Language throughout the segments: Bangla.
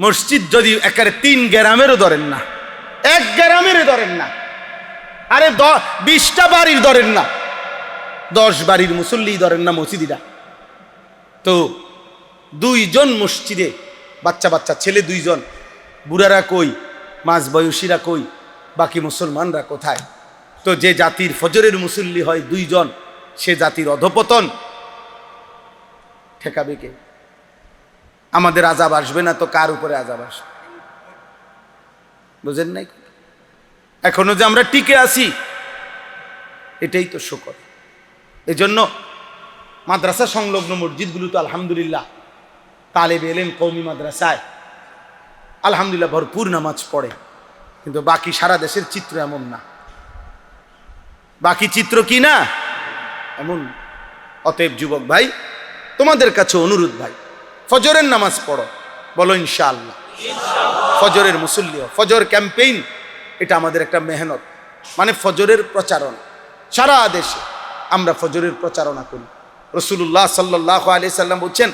মসজিদ যদি একেবারে 3 গ্রামেরও ধরেন না, 1 গ্রামেরও ধরেন না, আরে 20টা বাড়ির ধরেন না, 10 বাড়ির মুসল্লি ধরেন না মসজিদিরা, তো 2 জন মসজিদে, বাচ্চা বাচ্চা ছেলে 2 জন, বুড়ারা কই, মাঝ বয়সীরা কই, বাকি মুসলমানরা কোথায়? তো যে জাতির ফজরের মুসল্লি হয় 2 জন, সে জাতির অধপতন ঠেকাবে কে? আমাদের আযাব আসবে না তো কার উপরে আযাব আসবে? বুঝেন নাই? এখনো যে আমরা টিকে আছি, এটাই তো শুকর। এজন্য মাদ্রাসা সংলগ্ন মসজিদগুলো তো আলহামদুলিল্লাহ তালেবে ইলম কওমি মাদ্রাসায় আলহামদুলিল্লাহ ভরপুর নামাজ পড়ে, কিন্তু বাকি সারা দেশের চিত্র এমন না। বাকি চিত্র কি না এমন। অতএব যুবক ভাই, তোমাদের কাছে অনুরোধ ভাই, ফজরের নামাজ পড়ো, বলো ইনশাআল্লাহ। ফজরের মুসল্লি, ফজর ক্যাম্পেইন, এটা আমাদের একটা মেহনত, মানে ফজরের প্রচারণা। সারা দেশে আমরা ফজরের প্রচারণা করি। রাসূলুল্লাহ সাল্লাল্লাহু আলাইহি সাল্লাম বলছেন,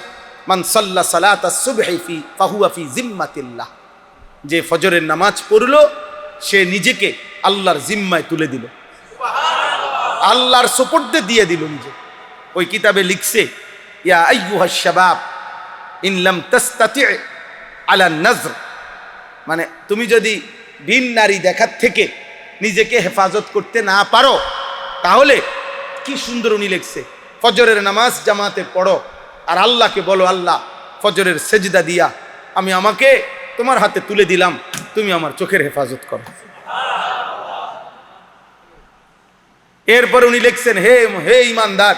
মান সাল্লা সালাতাস সুবহি ফাহুয়া ফি জিম্মাতিল্লাহ, যে ফজরের নামাজ পড়লো সে নিজেকে আল্লাহর জিম্মায় তুলে দিল, আল্লাহর সুপুর্দে দিয়ে দিল নিজে। ওই কিতাবে লিখছে, ইয়া আইয়ুহাশ শাবাব ইন লাম তাস্তাতি আলা নজর, মানে তুমি যদি ভিন নারী দেখার থেকে নিজেকে হেফাজত করতে না পারো, তাহলে কি সুন্দর উনি লিখছে, ফজরের নামাজ জামাতে পড়ো আর আল্লাহকে বলো, আল্লাহ ফজরের সেজদা দিয়া আমি আমাকে তোমার হাতে তুলে দিলাম, তুমি আমার চোখের হেফাজত করো। এরপর উনি লিখছেন, হে হে ঈমানদার,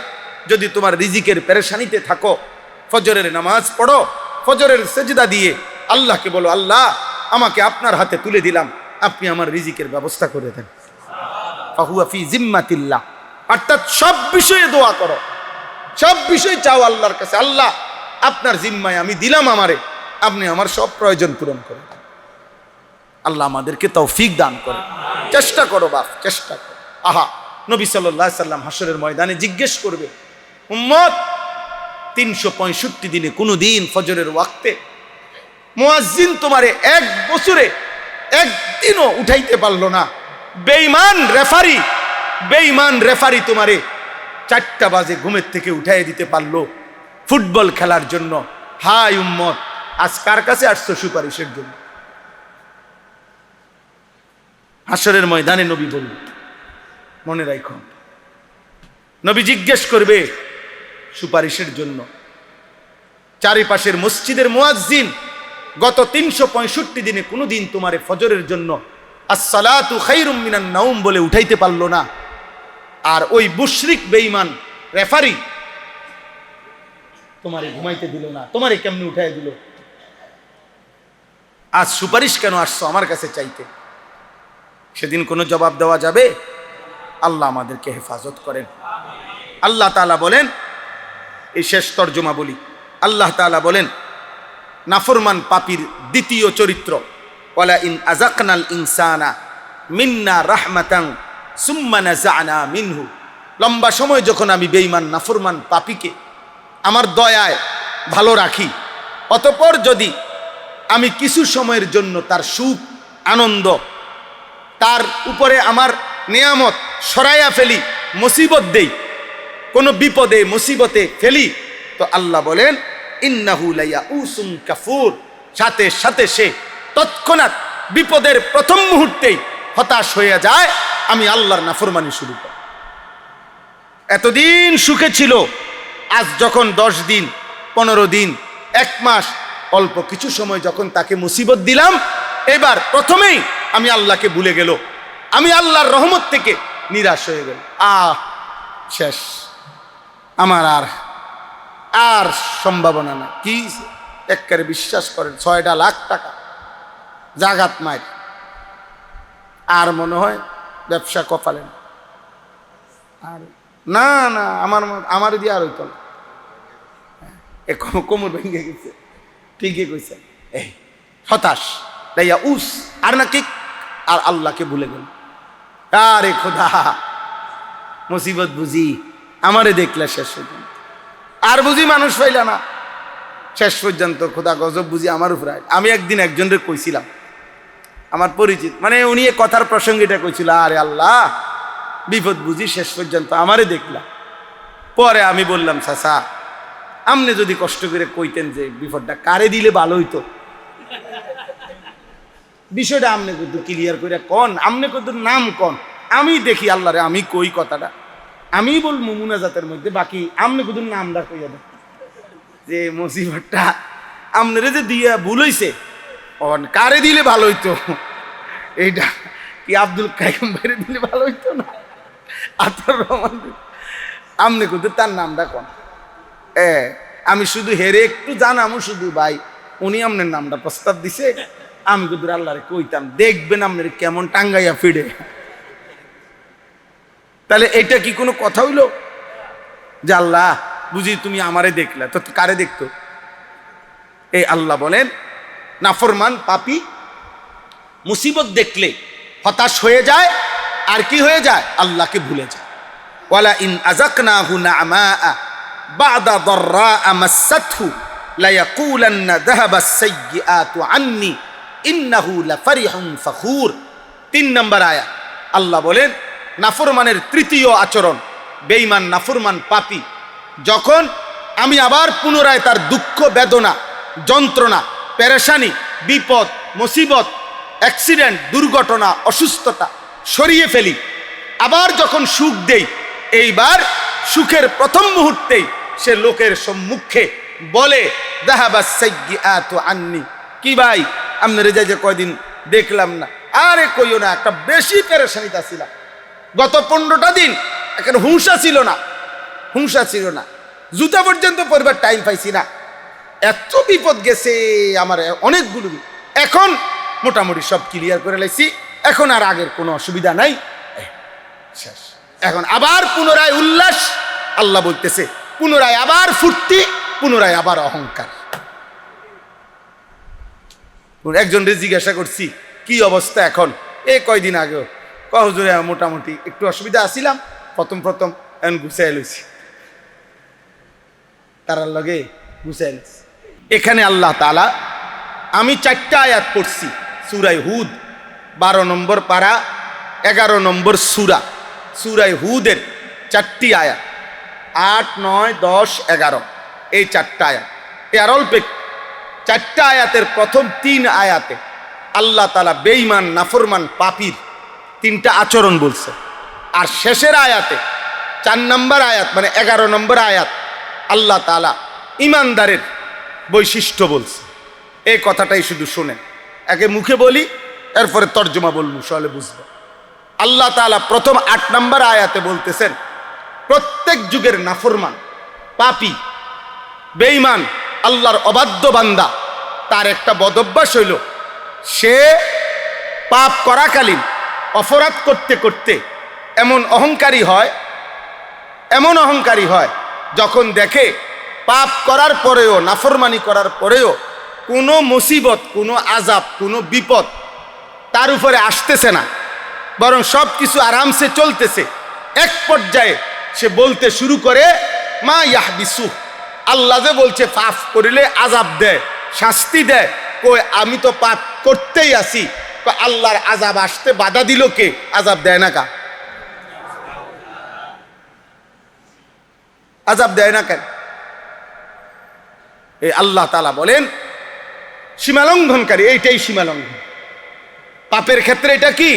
যদি তোমার রিজিকের পেরেশানিতে থাকো, ফজরের নামাজ পড়ো, ফজরের সেজদা দিয়ে আল্লাহকে বলো, আল্লাহ আমাকে আপনার হাতে তুলে দিলাম, আপনি আমার রিজিকের ব্যবস্থা করে দেন। ফাহুয়া ফি জিম্মাতিল্লাহ, অর্থাৎ সব বিষয়ে দোয়া করো, সব বিষয় চাও আল্লাহর কাছে, আল্লাহ আপনার জিম্মায় আমি দিলাম আমারে, আপনি আমার সব প্রয়োজন পূরণ করেন। আল্লাহ আমাদেরকে তৌফিক দান করে। চেষ্টা করো বাপ, চেষ্টা করো। আহা, নবী সাল্লাল্লাহু আলাইহি সাল্লাম হাসরের ময়দানে জিজ্ঞেস করবে, উম্মত 365 দিনে কোনো দিন ফজরের ওয়াক্তে মুয়াজ্জিন তোমারে 1 বছরে একদিনও উঠাইতে পারলো না, বেঈমান রেফারি তোমারে 4টা বাজে ঘুমের থেকে উঠাই দিতে পারলো ফুটবল খেলার জন্য। হায় উম্মত, আজ কার কাছে আসছো সুপারিশের জন্য? হাসরের ময়দানে নবী বলবে, মনে রাখো, নবী জিজ্ঞেস করবে সুপারিশের জন্য। চারিপাশের মসজিদের মুয়াজ্জিন গত 365 দিনে কোনো দিন তোমারে ফজরের জন্য আসসালাতু খায়রুম মিনান নাওম বলে উঠাইতে পারলো না, আর ওই মুশরিক বেঈমান রেফারি তোমারে ঘুমাইতে দিল না, তোমারে কেমনে উঠাই দিল? আজ সুপারিশ কেন আসছো আমার কাছে চাইতে? সেদিন কোনো জবাব দেওয়া যাবে? আল্লাহ আমাদেরকে হেফাজত করেন। আল্লাহ তাআলা বলেন, এই শেষ তর্জমা বলি, আল্লাহ তাআলা বলেন নাফরমান পাপীর দ্বিতীয় চরিত্র, ওয়ালা ইন আযাকনাল ইনসানা মিন্না রাহমাতান সুম্মা নাযা'না মিনহু, লম্বা সময় যখন আমি বেঈমান নাফরমান পাপীকে আমার দয়ায় ভালো রাখি, অতঃপর যদি আমি কিছু সময়ের জন্য তার সুখ আনন্দ, তার উপরে আমার নিয়ামত সরাইয়া ফেলি, মুসিবত দেই, কোনো বিপদে মুসিবতে ফেলি, তো আল্লাহ বলেন ইন্নাহু লায়াউসুন কাফুর, সাথে সাথে সে তৎক্ষণাৎ বিপদের প্রথম মুহূর্তেই হতাশ হয়ে যায়, আমি আল্লাহর নাফরমানি শুরু করি। এতদিন সুখে ছিল, আজ যখন 10 দিন 15 দিন 1 মাস অল্প কিছু সময় যখন তাকে মুসিবত দিলাম, এবার প্রথমেই আমি আল্লাহকে ভুলে গেল, আমি আল্লাহর রহমত থেকে নিরাশ হয়ে গেল। শেষ, আমার আর সম্ভাবনা না। কি একবারে বিশ্বাস করেন, 6টা লাখ টাকা জাগাত মায়ের, আর মনে হয় ব্যবসা কপালে না। আর না না, আমার দিয়ে আর হইতো না, কোমর ভেঙে গেছে। ঠিকই কইছে, এই হতাশ লাইয়া উস, আর নাকি আর আল্লাহকে ভুলে গেল। আরে খোদা, মুসিবত বুঝি আমারে দেখলে শেষ হয়ে গেল, আর বুঝি মানুষ পাইলা না, শেষ পর্যন্ত খোদা গজব বুঝি আমার উপরে আইল। আমি একদিন একজনের কইছিলাম, আমার পরিচিত, মানে উনি এ কথার প্রসঙ্গে এটা কইছিল, আরে আল্লাহ বিপদ বুঝি শেষ পর্যন্ত আমারে দেখলাম। পরে আমি বললাম, চাচা আপনি যদি কষ্ট করে কইতেন যে বিপদটা কারে দিলে ভালো হইতো, বিষয়টা আপনি কিন্তু ক্লিয়ার করে কন, আপনি কিন্তু নাম কন, আমি দেখি আল্লাহরে, আমি কই কথাটা, আমি বলবো মুনাজাতের মধ্যে, বাকি আপনি কিন্তু নামটা কইয়া দেন যে মুসিবতটা আপনারে যে দিয়া ভুল হইছে, কারে দিলে ভালো হইতো, এইটা কি আব্দুল কাইম ভাইরে দিলে ভালো হইতো না, আতর রহমান, আপনি কিন্তু তার নামটা কন। আমি শুধু হেরে একটু জানামু শুধু ভাই, উনি আপনার নামটা প্রস্তাব দিছে, আমি কিন্তু আল্লাহরে কইতাম, দেখবেন আপনার কেমন টাঙ্গাইয়া ফিরে। তাহলে এটা কি কোনো কথা হইলো যে আল্লাহ বুঝি তুমি আমারে দেখলা, তো কারে দেখতো? এই আল্লাহ বলেন নাফরমান পাপী মুসিবত দেখলে হতাশ হয়ে যায়, আর কি হয়ে যায়? আল্লাহকে ভুলে যায়। ওয়ালা ইন আযাকনাহু না'মা বা'দা দাররা মাসাতহু লা ইয়াকুলান্না যাহাবাস সাইয়্যাতু আন্নী ইন্নাহু লাফারিহুন ফাখুর। 3 নম্বর আয়াত আল্লাহ বলেন নাফরমানের তৃতীয় আচরণ, বেঈমান নাফরমান পাপী যখন আমি আবার পুনরায় তার দুঃখ বেদনা যন্ত্রণা পেরেশানি বিপদ মুসিবত অ্যাক্সিডেন্ট দুর্ঘটনা অসুস্থতা সরিয়ে ফেলি, আবার যখন সুখ দেই, এইবার সুখের প্রথম মুহূর্তেই সে লোকের সম্মুখে বলে যাহাবাস সাইয়্যাতু আন্নী, কি ভাই আপনার যে কয়দিন দেখলাম না, আরে কইও না, একটা বেশি পেরেশানিতে ছিলাম, গত 15টা দিন এখন হুঁশা ছিল না, জুতা পর্যন্ত পরিবার টাইম পাইছি না, এত বিপদ গেছে আমার অনেকগুলো, এখন মোটামুটি সব ক্লিয়ার করে লাইছি, এখন আর আগের কোনো অসুবিধা নাই, শেষ। এখন আবার পুনরায় উল্লাস, আল্লাহ বলতেছে পুনরায় আবার ফুর্তি, পুনরায় আবার অহংকার। একজনকে জিজ্ঞাসা করছি কি অবস্থা এখন, এই কয়দিন আগেও হুজুরে মোটামুটি একটু অসুবিধা আসিলাম, প্রথম এখন গুছাই লইছি, তারার লগে গুছাই লইছি। এখানে আল্লাহ তাআলা, আমি 4টা আয়াত পড়ছি সূরা হুদ, 12 নম্বর পারা 11 নম্বর সূরা হুদের 4টি আয়াত, 8, 9, 10, 11, এই 4টা আয়াত, এর অল্প 4টা আয়াতের প্রথম 3 আয়াতে আল্লাহ তাআলা বেঈমান নাফরমান পাপীর 3টা আচরণ বলছে, আর শেষের আয়াতে 4 নম্বর আয়াত মানে 11 নম্বর আয়াত আল্লাহ তাআলা ইমানদারের বৈশিষ্ট্য বলছে। এই কথাটাই শুধু শোনেন, একে মুখে বলি এরপরে তর্জমা বলবো, সহলে বুঝবো। আল্লাহ তাআলা প্রথম 8 নম্বর আয়াতে বলতেছেন প্রত্যেক যুগের নাফরমান পাপী বেঈমান আল্লাহর অবাধ্য বান্দা, তার একটা বদভ্যাস হইল সে পাপ করাকালীন অপরাধ করতে করতে এমন অহংকারী হয় যখন দেখে পাপ করার পরেও নাফরমানি করার পরেও কোনো মুসিবত কোনো আযাব কোনো বিপদ তার উপরে আসতেছে না, বরং সব কিছু আরামসে চলতেছে, এক পর্যায়ে সে বলতে শুরু করে মা ইয়াহবিসু, আল্লাহ যে বলছে পাপ করিলে আযাব দেয় শাস্তি দেয়, কই আমি তো পাপ করতেই আছি, আল্লাহর আযাব আসতে বাধা দিল কে? আযাব দেয় না কা? আযাব দেয় না কেন? এই আল্লাহ তাআলা বলেন সীমালঙ্ঘনকারী, এইটাই সীমালঙ্ঘন, পাপের ক্ষেত্রে এটা কি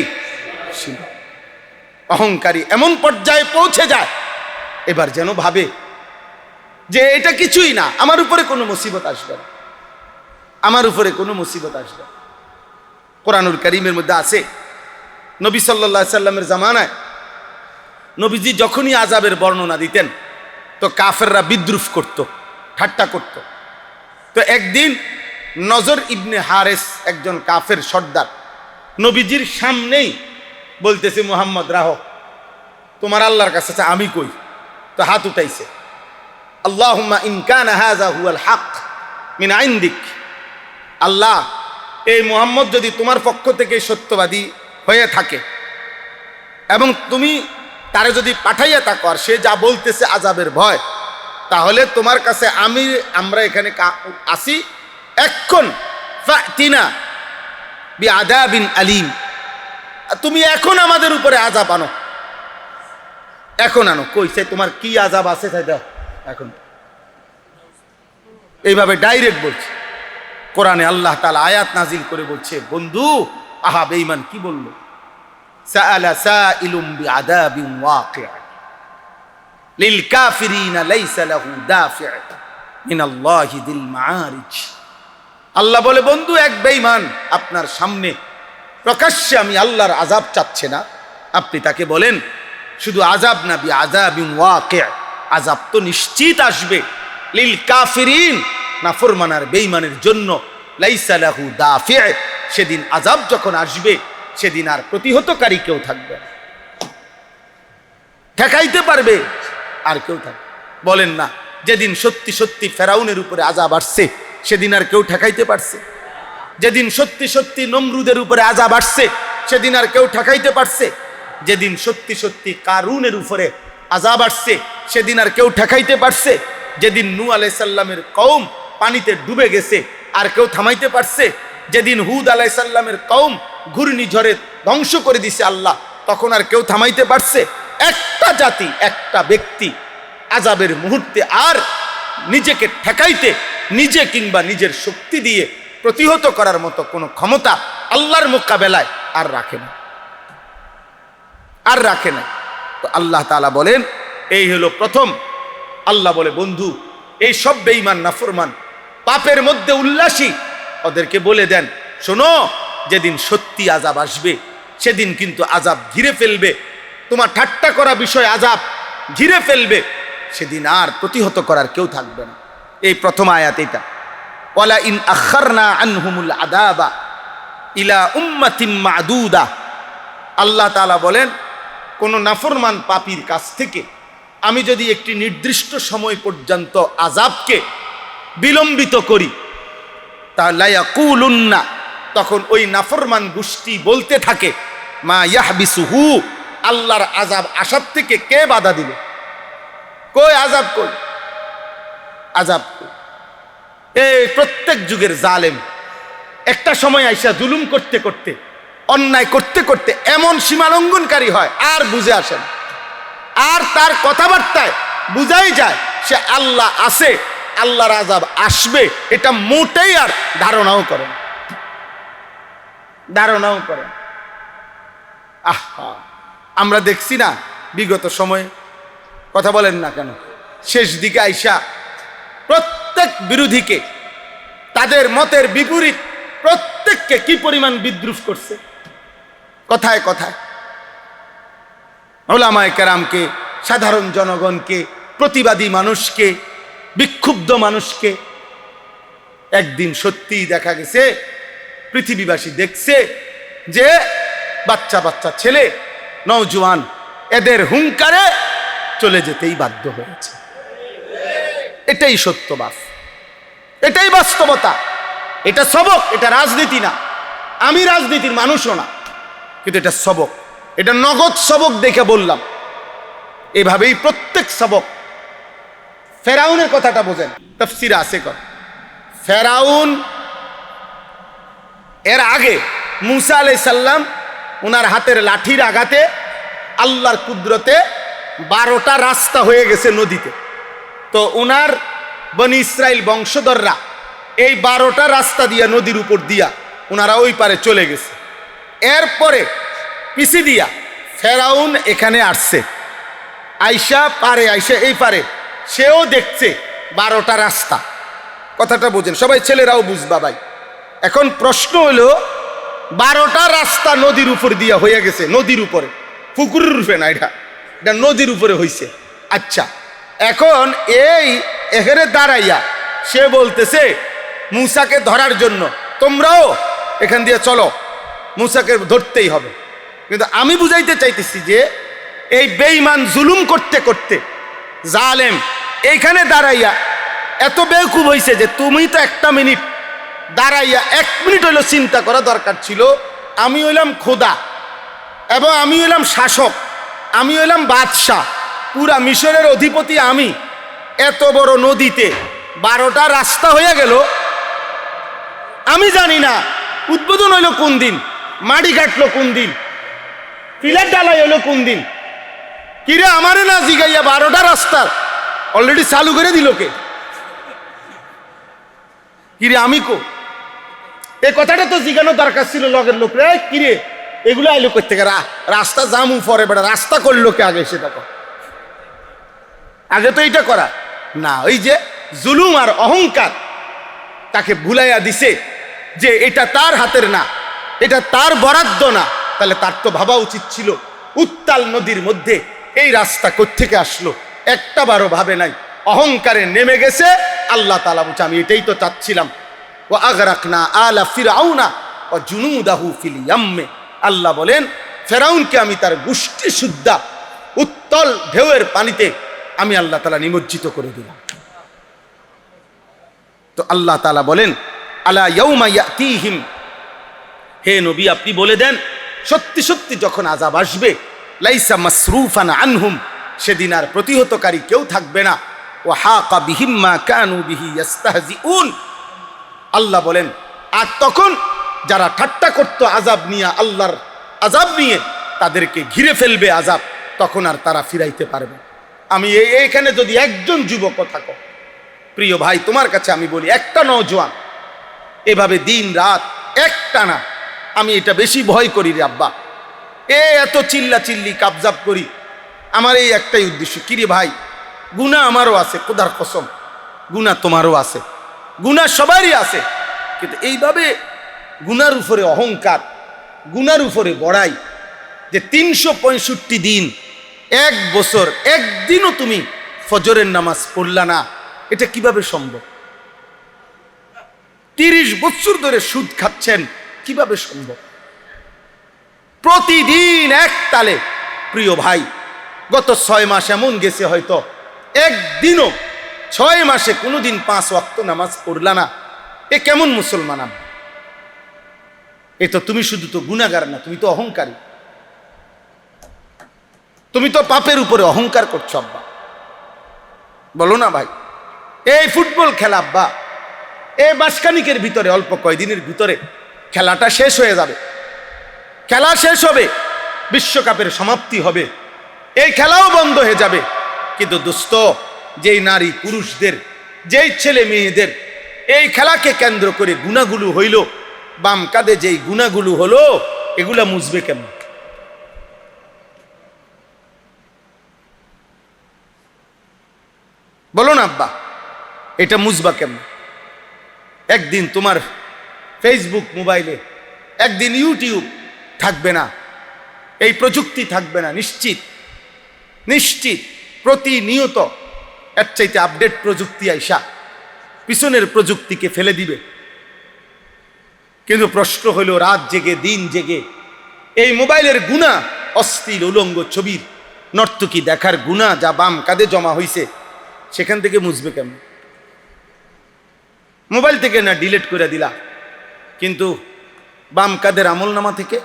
অহংকারী এমন পর্যায়ে পৌঁছে যায় এবার যেন ভাবে যে এটা কিছুই না, আমার উপরে কোনো মুসিবত আসবে না, আমার উপরে কোনো মুসিবত আসবে না। কোরআনুল কারীমের মধ্যে আছে নবী সাল্লাল্লাহু আলাইহি সাল্লামের জামানায় নবীজি যখনই আযাবের বর্ণনা দিতেন তো কাফেররা বিদ্রুপ করত, ঠাট্টা করত। তো একদিন নজর ইবনে হারেস একজন কাফের সর্দার নবীজির সামনেই বলতেছে মুহাম্মদ রাহ, তোমার আল্লাহর কাছে আমি কই, তো হাত উঠাইছে, আল্লাহুম্মা ইন কানা হাযা হুয়াল হক মিন ইনদিক, আল্লাহ এই মুহাম্মদ যদি তোমার পক্ষ থেকে সত্যবাদী হয়ে থাকে এবং তুমি তারে যদি পাঠাইয়া থাকো আর সে যা বলতেছে আযাবের ভয়, তাহলে তোমার কাছে আমরা এখানে আসি এখন, ফাতিনা বিআযাবিন আলীম, তুমি এখন আমাদের উপরে আযাব আনো, এখন আনো। কইছে তোমার কি আযাব আছে তাই দাও এখন। এইভাবে ডাইরেক্ট বলছে। কোরআনে আল্লাহ তাআলা আয়াত নাজিল করে বলছে, বন্ধু আহা বেঈমান কি বলল, সাআলা সাইলুম বিআযাবিন ওয়াকি' লিল কাফিরিনা লাইসা লাহু দাফি' মিনাল্লাহি যিল মাআরিজ। আল্লাহ বলে, বন্ধু এক বেঈমান আপনার সামনে প্রকাশ্যে আমি আল্লাহর আযাব চাচ্ছে না, আপনি তাকে বলেন শুধু আযাব না, বিআযাবিন ওয়াকি', আযাব তো নিশ্চিত আসবে, লিল কাফিরিন, নাফরমানার বেঈমানের জন্য, লাইসা লাহু দাফি', সেদিন আযাব যখন আসবে সেদিন আর প্রতিহতকারী কেউ থাকবে না, ঠেকাইতে পারবে আর কেউ থাকবে। বলেন না, যেদিন সত্যি সত্যি ফেরাউনের উপরে আযাব আসছে সেদিন আর কেউ ঠেকাইতে পারছে? যেদিন সত্যি সত্যি নমরুদের উপরে আযাব আসছে সেদিন আর কেউ ঠেকাইতে পারছে? যেদিন সত্যি সত্যি কারুনের উপরে আযাব আসছে সেদিন আর কেউ ঠেকাইতে পারছে? যেদিন নূহ আলাইহিস সালামের কওম পানিতে ডুবে গেছে আর কেউ থামাইতে পারছে? যেদিন হুদ আলাইহিস সালামের কওম ঘূর্ণিঝড়ে ধ্বংস করে দিছে আল্লাহ, তখন আর কেউ থামাইতে পারছে? একটা জাতি, একটা ব্যক্তি আযাবের মুহূর্তে আর নিজেকে ঠেকাইতে, নিজে কিংবা নিজের শক্তি দিয়ে প্রতিহত করার মতো কোনো ক্ষমতা আল্লাহর মোকাবেলায় আর রাখে না, আর রাখে না। তো আল্লাহ তাআলা বলেন, এই হলো প্রথম। আল্লাহ বলে, বন্ধু এই সব বেঈমান নাফরমান পাপের মধ্যে উল্লাসী, ওদেরকে বলে দেন, শোনো যেদিন সত্যি আযাব আসবে সেদিন কিন্তু আযাব ঘিরে ফেলবে, তোমার ঠাট্টা করা বিষয় আযাব ঘিরে ফেলবে, সেদিন আর প্রতিহত করার কেউ থাকবে না। এই প্রথম আয়াত এটা, ওয়ালা ইন আখারনা আনহুমুল আযাবা ইলা উম্মাতিম মা'দুদা। আল্লাহ তাআলা বলেন, কোন নাফরমান পাপীর কাছ থেকে আমি যদি একটি নির্দিষ্ট সময় পর্যন্ত আযাবকে বিলম্বিত করি, তাহলে ইয়াকুলুন্না, তখন ওই নাফরমান গোষ্ঠী বলতে থাকে, মা ইয়াহবিসুহু, আল্লাহর আযাব আসার থেকে কে বাধা দিল? কই আযাব, কই আযাব? এই প্রত্যেক যুগের জালেম একটা সময় আইসা জুলুম করতে করতে, অন্যায় করতে করতে এমন সীমালঙ্ঘনকারী হয় আর বুঝে আসেন, আর তার কথাবার্তায় বুঝাই যায় সে আল্লাহ আছে, আল্লাহর আযাব আসবে, এটা মোটেই আর ধারণাও করেন, ধারণাও করেন। আহা, আমরা দেখছি না বিগত সময়ে, কথা বলেন না কেন, শেষ দিকে আইসা প্রত্যেক বিরোধীকে, তাদের মতের বিপরীত প্রত্যেককে কি পরিমাণ বিদ্রুপ করছে, কথায় কথায় উলামায়ে কেরামকে, সাধারণ জনগণকে, প্রতিবাদী মানুষকে, বিক্ষুব্ধ মানুষকে। একদিন সত্যিই দেখা গেছে, পৃথিবীবাসী দেখছে যে বাচ্চা বাচ্চা ছেলে, নওজোয়ান এদের হুঙ্কারে চলে যেতেই বাধ্য হয়েছে। এটাই সত্যবাস, এটাই বাস্তবতা, এটা সবক, এটা রাজনীতি না। আমি রাজনীতির মানুষও না, কিন্তু এটা সবক, এটা নগদ সবক দেখে বললাম। এভাবেই প্রত্যেক সবক। ফেরাউনের কথাটা বোঝেন, তাফসীরে আছে কর, ফেরাউন এর আগে মূসা আলাইহিস সালাম ওনার হাতের লাঠির আঘাতে আল্লাহর কুদরতে 12টা রাস্তা হয়ে গেছে নদীতে। তো ওনার বনি ইসরাইল বংশধররা এই 12টা রাস্তা দিয়া, নদীর উপর দিয়া ওনারা ওই পারে চলে গেছে। এরপরে পিছি দিয়া ফেরাউন এখানে আসছে, আইসা পারে, আইসা এই পারে সেও দেখছে 12টা রাস্তা। কথাটা বোঝেন সবাই, ছেলেরাও বুঝবা ভাই। এখন প্রশ্ন হলো, 12টা রাস্তা নদীর উপর দিয়া হয়ে গেছে, নদীর উপরে, পুকুরের রূপে না, এটা নদীর উপরে হইছে। আচ্ছা, এখন এই এখানে দাঁড়াইয়া সে বলতেছে মূসাকে ধরার জন্য, তোমরাও এখান দিয়ে চলো, মূসাকে ধরতেই হবে। কিন্তু আমি বুঝাইতে চাইতেছি যে এই বেঈমান জুলুম করতে করতে জালেম এইখানে দাঁড়াইয়া এত বেকুব হইছে যে তুমি তো একটা মিনিট দাঁড়াইয়া 1 মিনিট হইলো চিন্তা করা দরকার ছিল, আমি হইলাম খোদা এবং আমি হইলাম শাসক, আমি হইলাম বাদশাহ, পুরা মিশরের অধিপতি আমি, এত বড় নদীতে 12টা রাস্তা হয়ে গেল। আমি জানি না উদ্বোধন হইলো কোন দিন, মাটি কাটলো কোন দিন, পিলার ডালাই হইলো কোন দিন। কিরে আমারে না জিগাইয়া 12টা রাস্তা অলরেডি চালু করে দিল কে? কিরে আমি কো এই কথাটা তো জিগানো দরকার ছিল লগের লোক রে। কিরে এগুলো আইলো করতে রাস্তা জামু পরে বেড়া রাস্তা করলো কে আগে? সেটা কর, আগে তো এইটা করা না। ওই যে জুলুম আর অহংকার তাকে ভুলাইয়া দিছে যে এটা তার হাতের না, এটা তার বরাদ্দ না। তাহলে তার তো ভাবা উচিত ছিল উত্তাল নদীর মধ্যে এই রাস্তা কোত্থেকে আসলো, একটা বারও ভাবে নাই, অহংকারে নেমে গেছে। আল্লাহ তাআলা বলছে আমি এটাই তো চাচ্ছিলাম। ওয়া আগরাকনা আলা ফিরআউনা ওয়া জুনুদাহু ফিল ইয়াম্মে। আল্লাহ বলেন ফেরাউনকে আমি তার গোষ্ঠী সুদ্ধা উত্তল ঢেউয়ের পানিতে আমি আল্লাহ তাআলা নিমজ্জিত করে দিলাম। তো আল্লাহ তাআলা বলেন আলা ইয়াউমা ইয়াতিহিম, হে নবী আপনি বলে দেন সত্যি সত্যি যখন আযাব আসবে, লাইসা মাসরুফান আনহুম, সেদিন আর প্রতিহতকারী কেউ থাকবে না। ওয়া হাকা বিহিম মা কানু বিহি ইস্তাহজিউন। আল্লাহ বলেন আর তখন যারা ঠাট্টা করত আযাব নিয়ে, আল্লাহর আযাব নিয়ে, তাদেরকে ঘিরে ফেলবে আযাব, তখন আর তারা ফিরাইতে পারবে। আমি এইখানে যদি একজন যুবক থাকো, প্রিয় ভাই তোমার কাছে আমি বলি, একটা নওজোয়ান এভাবে দিন রাত একটানা, আমি এটা বেশি ভয় করি রে আব্বা, এত চিল্লা চিল্লি কাবজাব করি। আমার এই একটাই উদ্দেশ্য, কিরে ভাই গুনাহ আমারও আছে, খোদার কসম গুনাহ তোমারও আছে, গুনাহ সবারই আছে, কিন্তু এইভাবে গুনার উপরে অহংকার, গুনার উপরে বড়াই, যে 365 দিন, এক বছর একদিনও তুমি ফজরের নামাজ পড়লা না, এটা কিভাবে সম্ভব? 30 বছর ধরে সুদ খাচ্ছেন, কিভাবে সম্ভব? প্রতিদিন এক তালে, প্রিয় ভাই গত 6 মাস এমন গেছে হয়তো একদিনও 6 মাসে কোনোদিন 5 ওয়াক্ত নামাজ পড়লা না, এ কেমন মুসলমান? এ তো তুমি শুধু তো গুনাহগার না, তুমি তো অহংকারী, তুমি তো পাপের উপরে অহংকার করছো আব্বা, বলো না ভাই? এই ফুটবল খেলা আব্বা, এই মাসখানিকের ভিতরে, অল্প কয়দিনের ভিতরে খেলাটা শেষ হয়ে যাবে, খেলা শেষ হবে, বিশ্বকাপের সমাপ্তি হবে, এই খেলাও বন্ধ হয়ে যাবে। কিন্তু দোস্ত, যেই নারী পুরুষদের, যেই ছেলে মেয়েদের এই খেলাকে কেন্দ্র করে গুনাহগুলো হইল, বাম কাঁধে যেই গুনাহগুলো হলো, এগুলা মুছবে কেমন? বলো না আব্বা, এটা মুছবা কেমন? একদিন তোমার ফেসবুক মোবাইলে, একদিন ইউটিউব থাকবে না, এই প্রযুক্তি থাকবে না, নিশ্চিত নিশ্চিত। প্রতিনিয়ত এর চাইতে আপডেট প্রযুক্তি আইসা পিছনের প্রযুক্তিকে ফেলে দিবে। কিন্তু প্রশ্ন হলো, রাত জেগে দিন জেগে এই মোবাইলের গুনাহ, অশ্লীল উলঙ্গ ছবির নর্তকী দেখার গুনাহ যা বাম কাঁধে জমা হইছে, সেখান থেকে মুছবে কেমন? মোবাইল থেকে না ডিলিট করে দিলা, কিন্তু বাম কাঁধের আমল নামা থেকে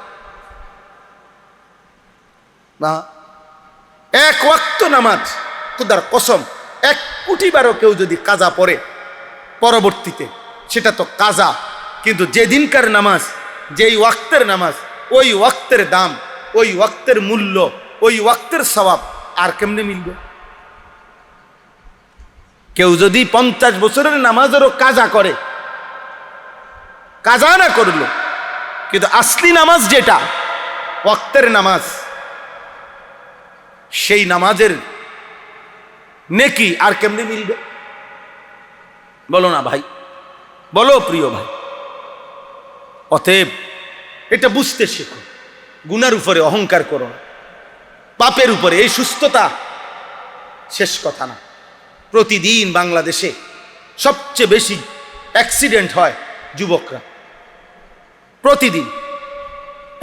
বা এক ওয়াক্ত নামাজ, খোদার কসম 1 কোটি বারও কেউ যদি কাজা পড়ে পরবর্তীতে, সেটা তো কাজা, কিন্তু যেদিনকার নামাজ, যেই ওয়াক্তের নামাজ, ওই ওয়াক্তের দাম, ওই ওয়াক্তের মূল্য, ওই ওয়াক্তের সওয়াব আর কেমনে মিলবে? কেউ যদি 50 বছরের নামাজেরও কাজা করে, কাজা না করলো, কিন্তু আসলি নামাজ যেটা ওয়াক্তের নামাজ, সেই নামাজের নেকি আর কেমনে মিলবে? বলো না ভাই, বলো প্রিয় ভাই। অতএব এটা বুঝতে শেখো, গুনার উপরে অহংকার করো না, পাপের উপরে। এই সুস্থতা শেষ কথা না। প্রতিদিন বাংলাদেশে সবচেয়ে বেশি অ্যাক্সিডেন্ট হয় যুবকরা, প্রতিদিন।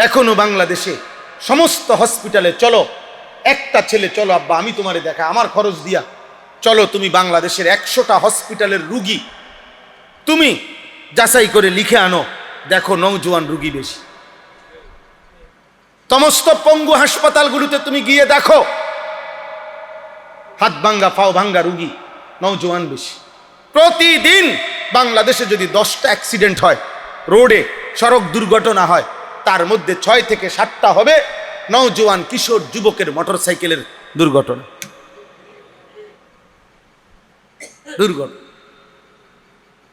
এখনো বাংলাদেশে সমস্ত হসপিটালে চলো, একটা ছেলে, চলো আব্বা আমি তোমারে দেখা, আমার খরচ দিয়া চলো, তুমি বাংলাদেশের 100টা হসপিটালের রুগী তুমি যাচাই করে লিখে আনো, দেখো নওজোয়ান রুগী বেশি। সমস্ত পঙ্গু হাসপাতালগুলোতে তুমি গিয়ে দেখো হাত ভাঙ্গা পাও ভাঙ্গা রুগী, নওজোয়ান বেশি। প্রতিদিন বাংলাদেশে যদি 10টা অ্যাক্সিডেন্ট হয়, রোডে সড়ক দুর্ঘটনা হয়, তার মধ্যে 6 থেকে 7টা হবে নওজোয়ান কিশোর যুবকের মোটরসাইকেলের দুর্ঘটনা।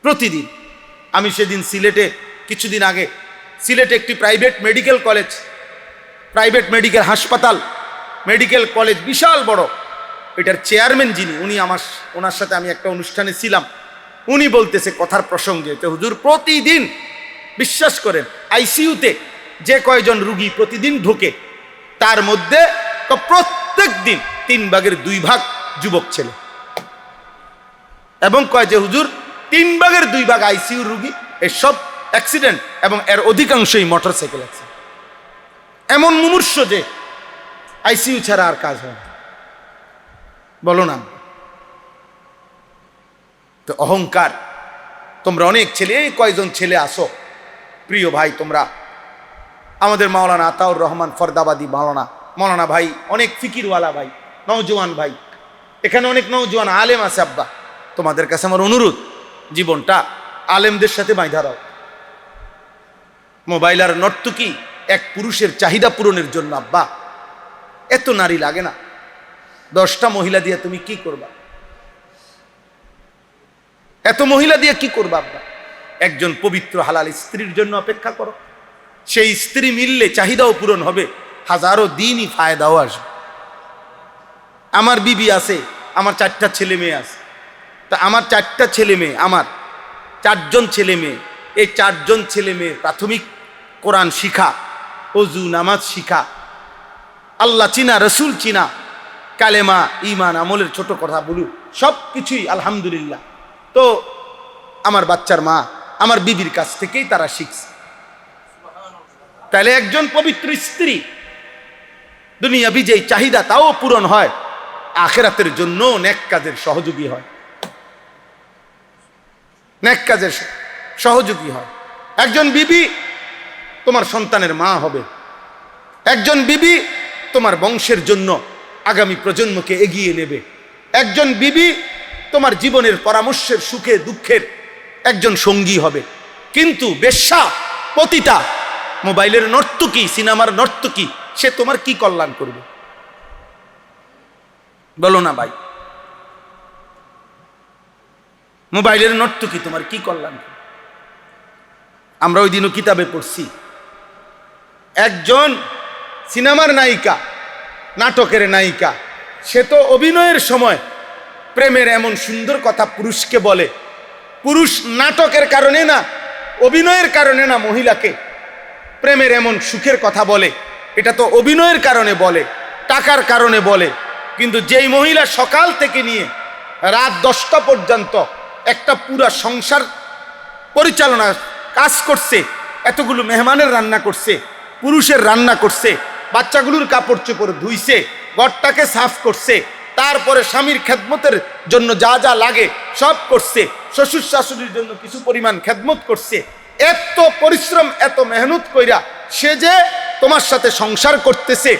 প্রতিদিন। আমি সেদিন সিলেটে, কিছুদিন আগে সিলেটে একটি private medical college, private medical হাসপাতাল, মেডিকেল কলেজ বিশাল বড়, এটার চেয়ারম্যান যিনি, উনি ওনার সাথে আমি একটা অনুষ্ঠানে ছিলাম, উনি বলতেছে কথার প্রসঙ্গে, তো হুজুর প্রতিদিন বিশ্বাস করেন আইসিইউতে যে কয়জন রুগী প্রতিদিন ঢোকে তার মধ্যে প্রত্যেক দিন 3 ভাগের 2 ভাগ যুবক ছেলে, এবং কয় যে হুজুর 3 ভাগের 2 ভাগ আইসিইউ রুগী এসব অ্যাক্সিডেন্ট, এবং এর অধিকাংশই মোটরসাইকেল অ্যাক্সিডেন্ট। এমন মুমূর্ষ যে আইসিইউ ছাড়া আর কাজ হয় না। বলো না তো অহংকার। তোমরা অনেক ছেলে, কয়জন ছেলে আসো প্রিয় ভাই, তোমরা আমাদের মাওলানা আতাউর রহমান ফরদাবাদী মাওলানা ভাই, অনেক ফিকিরওয়ালা ভাই, নওজোয়ান ভাই, এখানে অনেক নওজোয়ান আলেম আছে। আব্বা তোমাদের কাছে আমার অনুরোধ, জীবনটা আলেমদের সাথে বাঁধা রাও। মোবাইল আর নর্তকী এক পুরুষের চাহিদা পূরণের জন্য। আব্বা এত নারী লাগে না, 10টা মহিলা দিয়ে তুমি কি করবা? এত মহিলা দিয়ে কি করবা আব্বা? একজন পবিত্র হালাল স্ত্রীর জন্য অপেক্ষা করো, সেই স্ত্রী মিললে চাহিদাও পূরণ হবে, হাজারো দিনই ফায়দাও আসবে। আমার বিবি আছে, আমার 4টা ছেলে মেয়ে আছে, তা আমার 4টা ছেলে মেয়ে, আমার 4জন ছেলে মেয়ে, এই 4জন ছেলে মেয়ে প্রাথমিক কোরআন শিখা, অজু নামাজ শিখা, আল্লাহ চিনা, রসুল চিনা, কালেমা ইমান আমলের ছোট কথা বলু, সব কিছুই আলহামদুলিল্লাহ। তো আমার বাচ্চার মা আমার বিবির কাছ থেকেই তারা শিখছে। তাহলে একজন পবিত্র স্ত্রী দুনিয়াবি যেই চাহিদা তাও পূরণ হয়, আখিরাতের জন্য নেক কাজের সহযোগী হয়, নেক কাজের সহযোগী হয়। একজন বিবি তোমার সন্তানের মা হবে, একজন বিবি তোমার বংশের জন্য আগামী প্রজন্মকে এগিয়ে নেবে, একজন বিবি তোমার জীবনের পরামর্শের সুখে দুঃখের একজন সঙ্গী হবে। কিন্তু বেশ্যা, পতিতা, মোবাইলের নর্তকী, সিনেমার নর্তকী, সে তোমার কি কল্যাণ করবে? বলো না ভাই, মোবাইলের নর্তকী তোমার কি কল্যাণ করবে? আমরা ওই দিনও কিতাবে পড়ছি, একজন সিনেমার নায়িকা, নাটকের নায়িকা, সে তো অভিনয়ের সময় প্রেমের এমন সুন্দর কথা পুরুষকে বলে, পুরুষ নাটকের কারণে না, অভিনয়ের কারণে না মহিলাকে প্রেমের এমন সুখের কথা বলে, এটা তো অভিনয়ের কারণে বলে, টাকার কারণে বলে। কিন্তু যেই মহিলা সকাল থেকে নিয়ে রাত 10টা পর্যন্ত একটা পুরা সংসার পরিচালনা কাজ করছে, এতগুলো মেহমানের রান্না করছে, পুরুষের রান্না করছে, বাচ্চাগুলোর কাপড় চোপড় ধুইছে, ঘরটাকে সাফ করছে, তারপরে স্বামীর খেদমতের জন্য যা যা লাগে সব করছে, শ্বশুর শাশুড়ির জন্য কিছু পরিমাণ খেদমত করছে, এত পরিশ্রম এত মেহনত কইরা সে যে তোমার সাথে সংসার করতেছে,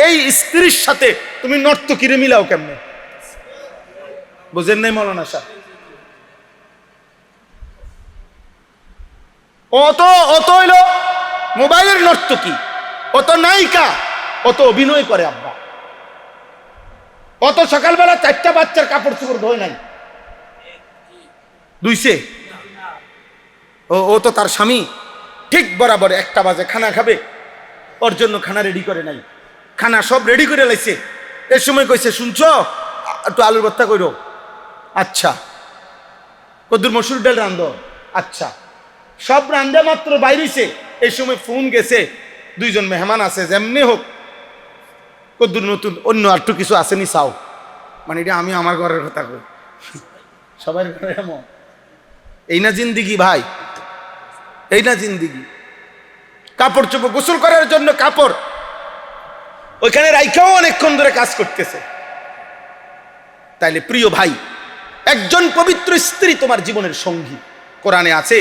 এই স্ত্রীর সাথে তুমি নর্তকীরে মিলাও কেমনে? বুঝেন নাই মৌলানা সাহেব? অত হইল মোবাইলের নর্তকী, অত নায়িকা, অত অভিনয় করে আব্বা, অত সকালবেলা 4টা বাচ্চার কাপড় চোপড় ধোয় নাই, ধুইছে। ও তো তার স্বামী ঠিক বরাবর 1টা বাজে খানা খাবে, ওর জন্য খানা রেডি করে নাই, খানা সব রেডি করে লাইছে। এর সময় কইছে, শুনছো একটু আলুর ভর্তা কইরো, আচ্ছা, কদ্দুর মসুর ডাল রান্ধো, আচ্ছা, সব রান্ধে মাত্র বাইরেছে, এই সময় ফোন গেছে, 2জন মেহমান আছে, যেমনি হোক কদ্দুর নতুন অন্য একটু কিছু আসেনি চাও, মানে এটা আমি আমার ঘরের কথা কই, সবার ঘরে এমন। এই না জিন্দিগি ভাই, এই না জিন্দিগি। কাপড় চোপড় গোসল করার জন্য কাপড় ওইখানে রাইখাও অনেকক্ষণ ধরে কাজ করতেছে। তাইলে প্রিয় ভাই, একজন পবিত্র স্ত্রী তোমার জীবনের সঙ্গী। কোরআনে আছে,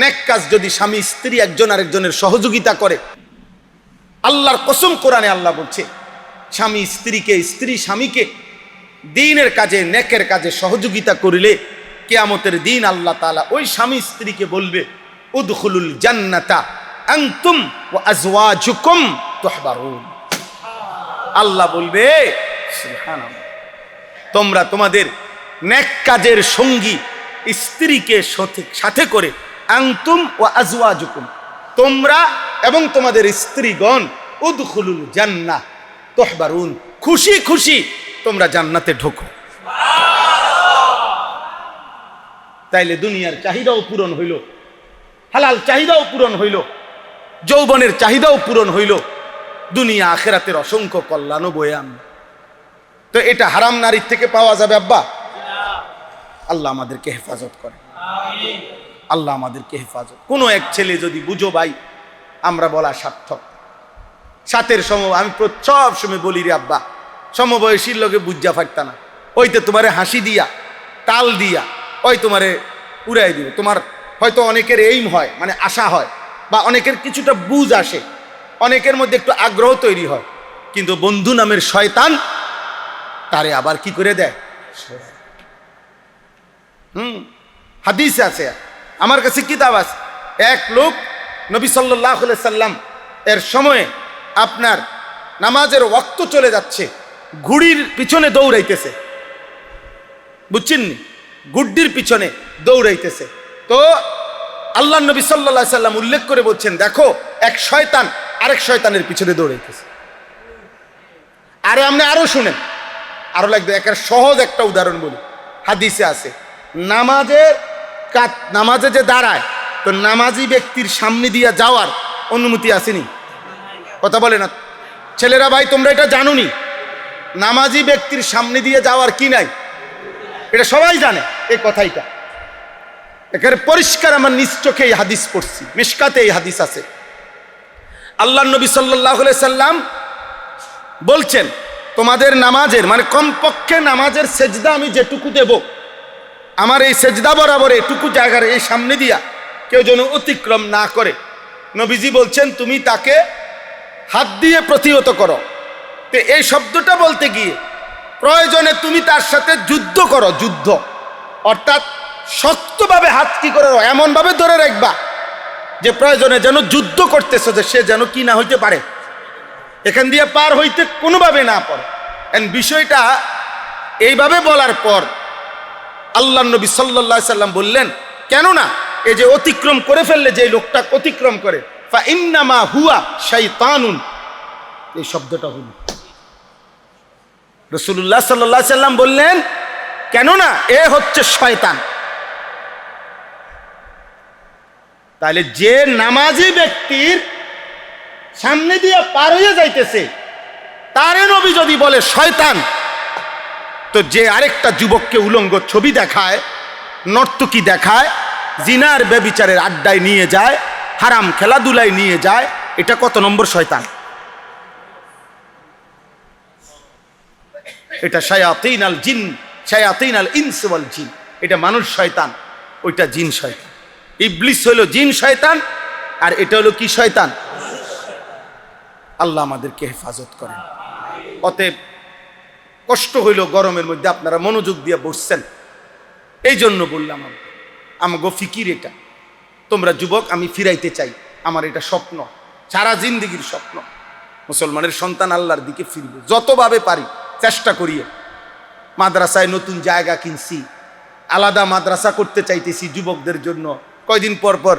নেক কাজ যদি স্বামী স্ত্রী একজন আরেকজনের সহযোগিতা করে, আল্লাহর কসম কোরআনে আল্লাহ বলছে, স্বামী স্ত্রীকে, স্ত্রী স্বামীকে দ্বীনের কাজে, নেকের কাজে সহযোগিতা করিলে কিয়ামতের দিন আল্লাহ তাআলা ওই স্বামী স্ত্রীকে বলবে, উদখুলুল জান্নাতা আনতুম ওয়া আজওয়াজুকুম তুহবারুন। আল্লাহ বলবে, সুবহানাল্লাহ, তোমরা তোমাদের নেক কাজের সঙ্গী স্ত্রীকে সাথে করে, আনতুম ওয়া আজওয়াজুকুম, তোমরা এবং তোমাদের স্ত্রীগণ, উদখুলুল জান্নাহ তুহবারুন, খুশি খুশি তোমরা জান্নাতে ঢোকো। তাইলে দুনিয়ার চাহিদাও পূরণ হইল, হালাল চাহিদাও পূরণ হইল, যৌবনের চাহিদাও পূরণ হইল, দুনিয়া আখেরাতের অসংখ্য কল্যাণ বয়ে আন। তো এটা হারাম নারীর থেকে পাওয়া যাবে আব্বা? আল্লাহ আমাদেরকে হেফাজত করে, আল্লাহ আমাদেরকে হেফাজত। কোনো এক ছেলে যদি বুঝো ভাই, আমরা বলা সার্থক। সাথের আমি সব সময় বলি রে আব্বা, সমবয়সীর লোকে বুঝা পারতা না, ওইতে তোমারে হাসি দিয়া, তাল দিয়া, ওই তোমারে উড়াই দিবে। তোমার হয়তো অনেকের এইম হয়, মানে আশা হয়, বা অনেকের কিছুটা বুঝ আসে, অনেকের মধ্যে একটু আগ্রহ তৈরি হয়, কিন্তু বন্ধু নামের শয়তান তারে আবার কি করে দেয়। হাদিস আছে, আমার কাছে কিতাব আছে, এক লোক নবী সাল্লাল্লাহু আলাইহি সাল্লাম এর সময়ে আপনার নামাজের ওয়াক্ত চলে যাচ্ছে, ঘুড়ির পিছনে দৌড়াইতেছে, বুঝছেন নি, গুড্ডির পিছনে দৌড়াইতেছে। তো আল্লাহ নবী সাল্লাল্লাহু আলাইহি সাল্লাম উল্লেখ করে বলছেন, দেখো এক শয়তান আরেক শয়তানের পিছনে দৌড়াইতেছে। আরে আপনি আরো শুনেন, আরো লাগবে, একটা সহজ একটা উদাহরণ বলি, হাদিসে আছে, নামাজে যে দাঁড়ায়, তো নামাজি ব্যক্তির সামনে দিয়ে যাওয়ার অনুমতি আসেনি? কথা বলে না ছেলেরা, ভাই তোমরা এটা জানোনি, নামাজি ব্যক্তির সামনে দিয়ে যাওয়ার কি নাই, এটা সবাই জানে এই কথাইটা। এখানে পরিষ্কার, আমার নিজ চোখে এই হাদিস পড়ছি, মিশকাতে এই হাদিস আছে। আল্লাহ নবী সাল্লাল্লাহু আলাইহি সাল্লাম বলছেন, তোমাদের নামাজের, মানে কমপক্ষে নামাজের সেজদা আমি যেটুকু দেব, আমার এই সেজদা বরাবর এটুকু জায়গার এই সামনে দিয়া কেউ যেন অতিক্রম না করে। নবীজি বলছেন, তুমি তাকে হাত দিয়ে প্রতিহত করো। তো এই শব্দটা বলতে গিয়ে প্রয়োজনে তুমি তার সাথে যুদ্ধ করো, যুদ্ধ অর্থাৎ শক্তভাবে হাত কি করে এমনভাবে ধরে রাখবা যে প্রয়োজনে যেন যুদ্ধ করতেছ, যে সে যেন কি না হইতে পারে, এখান দিয়ে পার হইতে কোনোভাবে না পারে। বিষয়টা এইভাবে বলার পর আল্লাহ নবী সাল্লাল্লাহু আলাইহি সাল্লাম বললেন, কেননা এই যে অতিক্রম করে ফেললে, যে লোকটা অতিক্রম করে, ফা ইন্নামা হুয়া শাইতানুন, এই শব্দটা হল রাসূলুল্লাহ সাল্লাল্লাহু আলাইহি সাল্লাম বললেন, কেননা এ হচ্ছে শয়তান। তাহলে যে নামাজি ব্যক্তির সামনে দিয়ে পার হয়ে যাইতেছে, তারে নবী যদি বলে শয়তান, তো যে আরেকটা যুবককে উলঙ্গ ছবি দেখায়, নর্তকী দেখায়, জিনার ব্যভিচারের আড্ডায় নিয়ে যায়, হারাম খেলাধুলায় নিয়ে যায়, এটা কত নম্বর শয়তান? এটা শায়াতিন আল জিন, শায়াতিন আল ইনস ওয়াল জিন, এটা মানুষ শয়তান, ওইটা জিন শয়তান। ইবলিস হলো জিন শয়তান, আর এটা হলো কি শয়তান? আল্লাহ আমাদেরকে হেফাজত করেন। অতএব কষ্ট হইল গরমের মধ্যে, আপনারা মনোযোগ দিয়ে বসছেন, এই জন্য বললাম আমাগো ফিকির এটা। তোমরা যুবক, আমি ফিরাইতে চাই, আমার এটা স্বপ্ন, সারা জিন্দেগির স্বপ্ন, মুসলমানের সন্তান আল্লাহর দিকে ফিরবে, যতভাবে পারি চেষ্টা করিয়ে। মাদ্রাসায় নতুন জায়গা কিনছি, আলাদা মাদ্রাসা করতে চাইতেছি যুবকদের জন্য। কয়দিন পর পর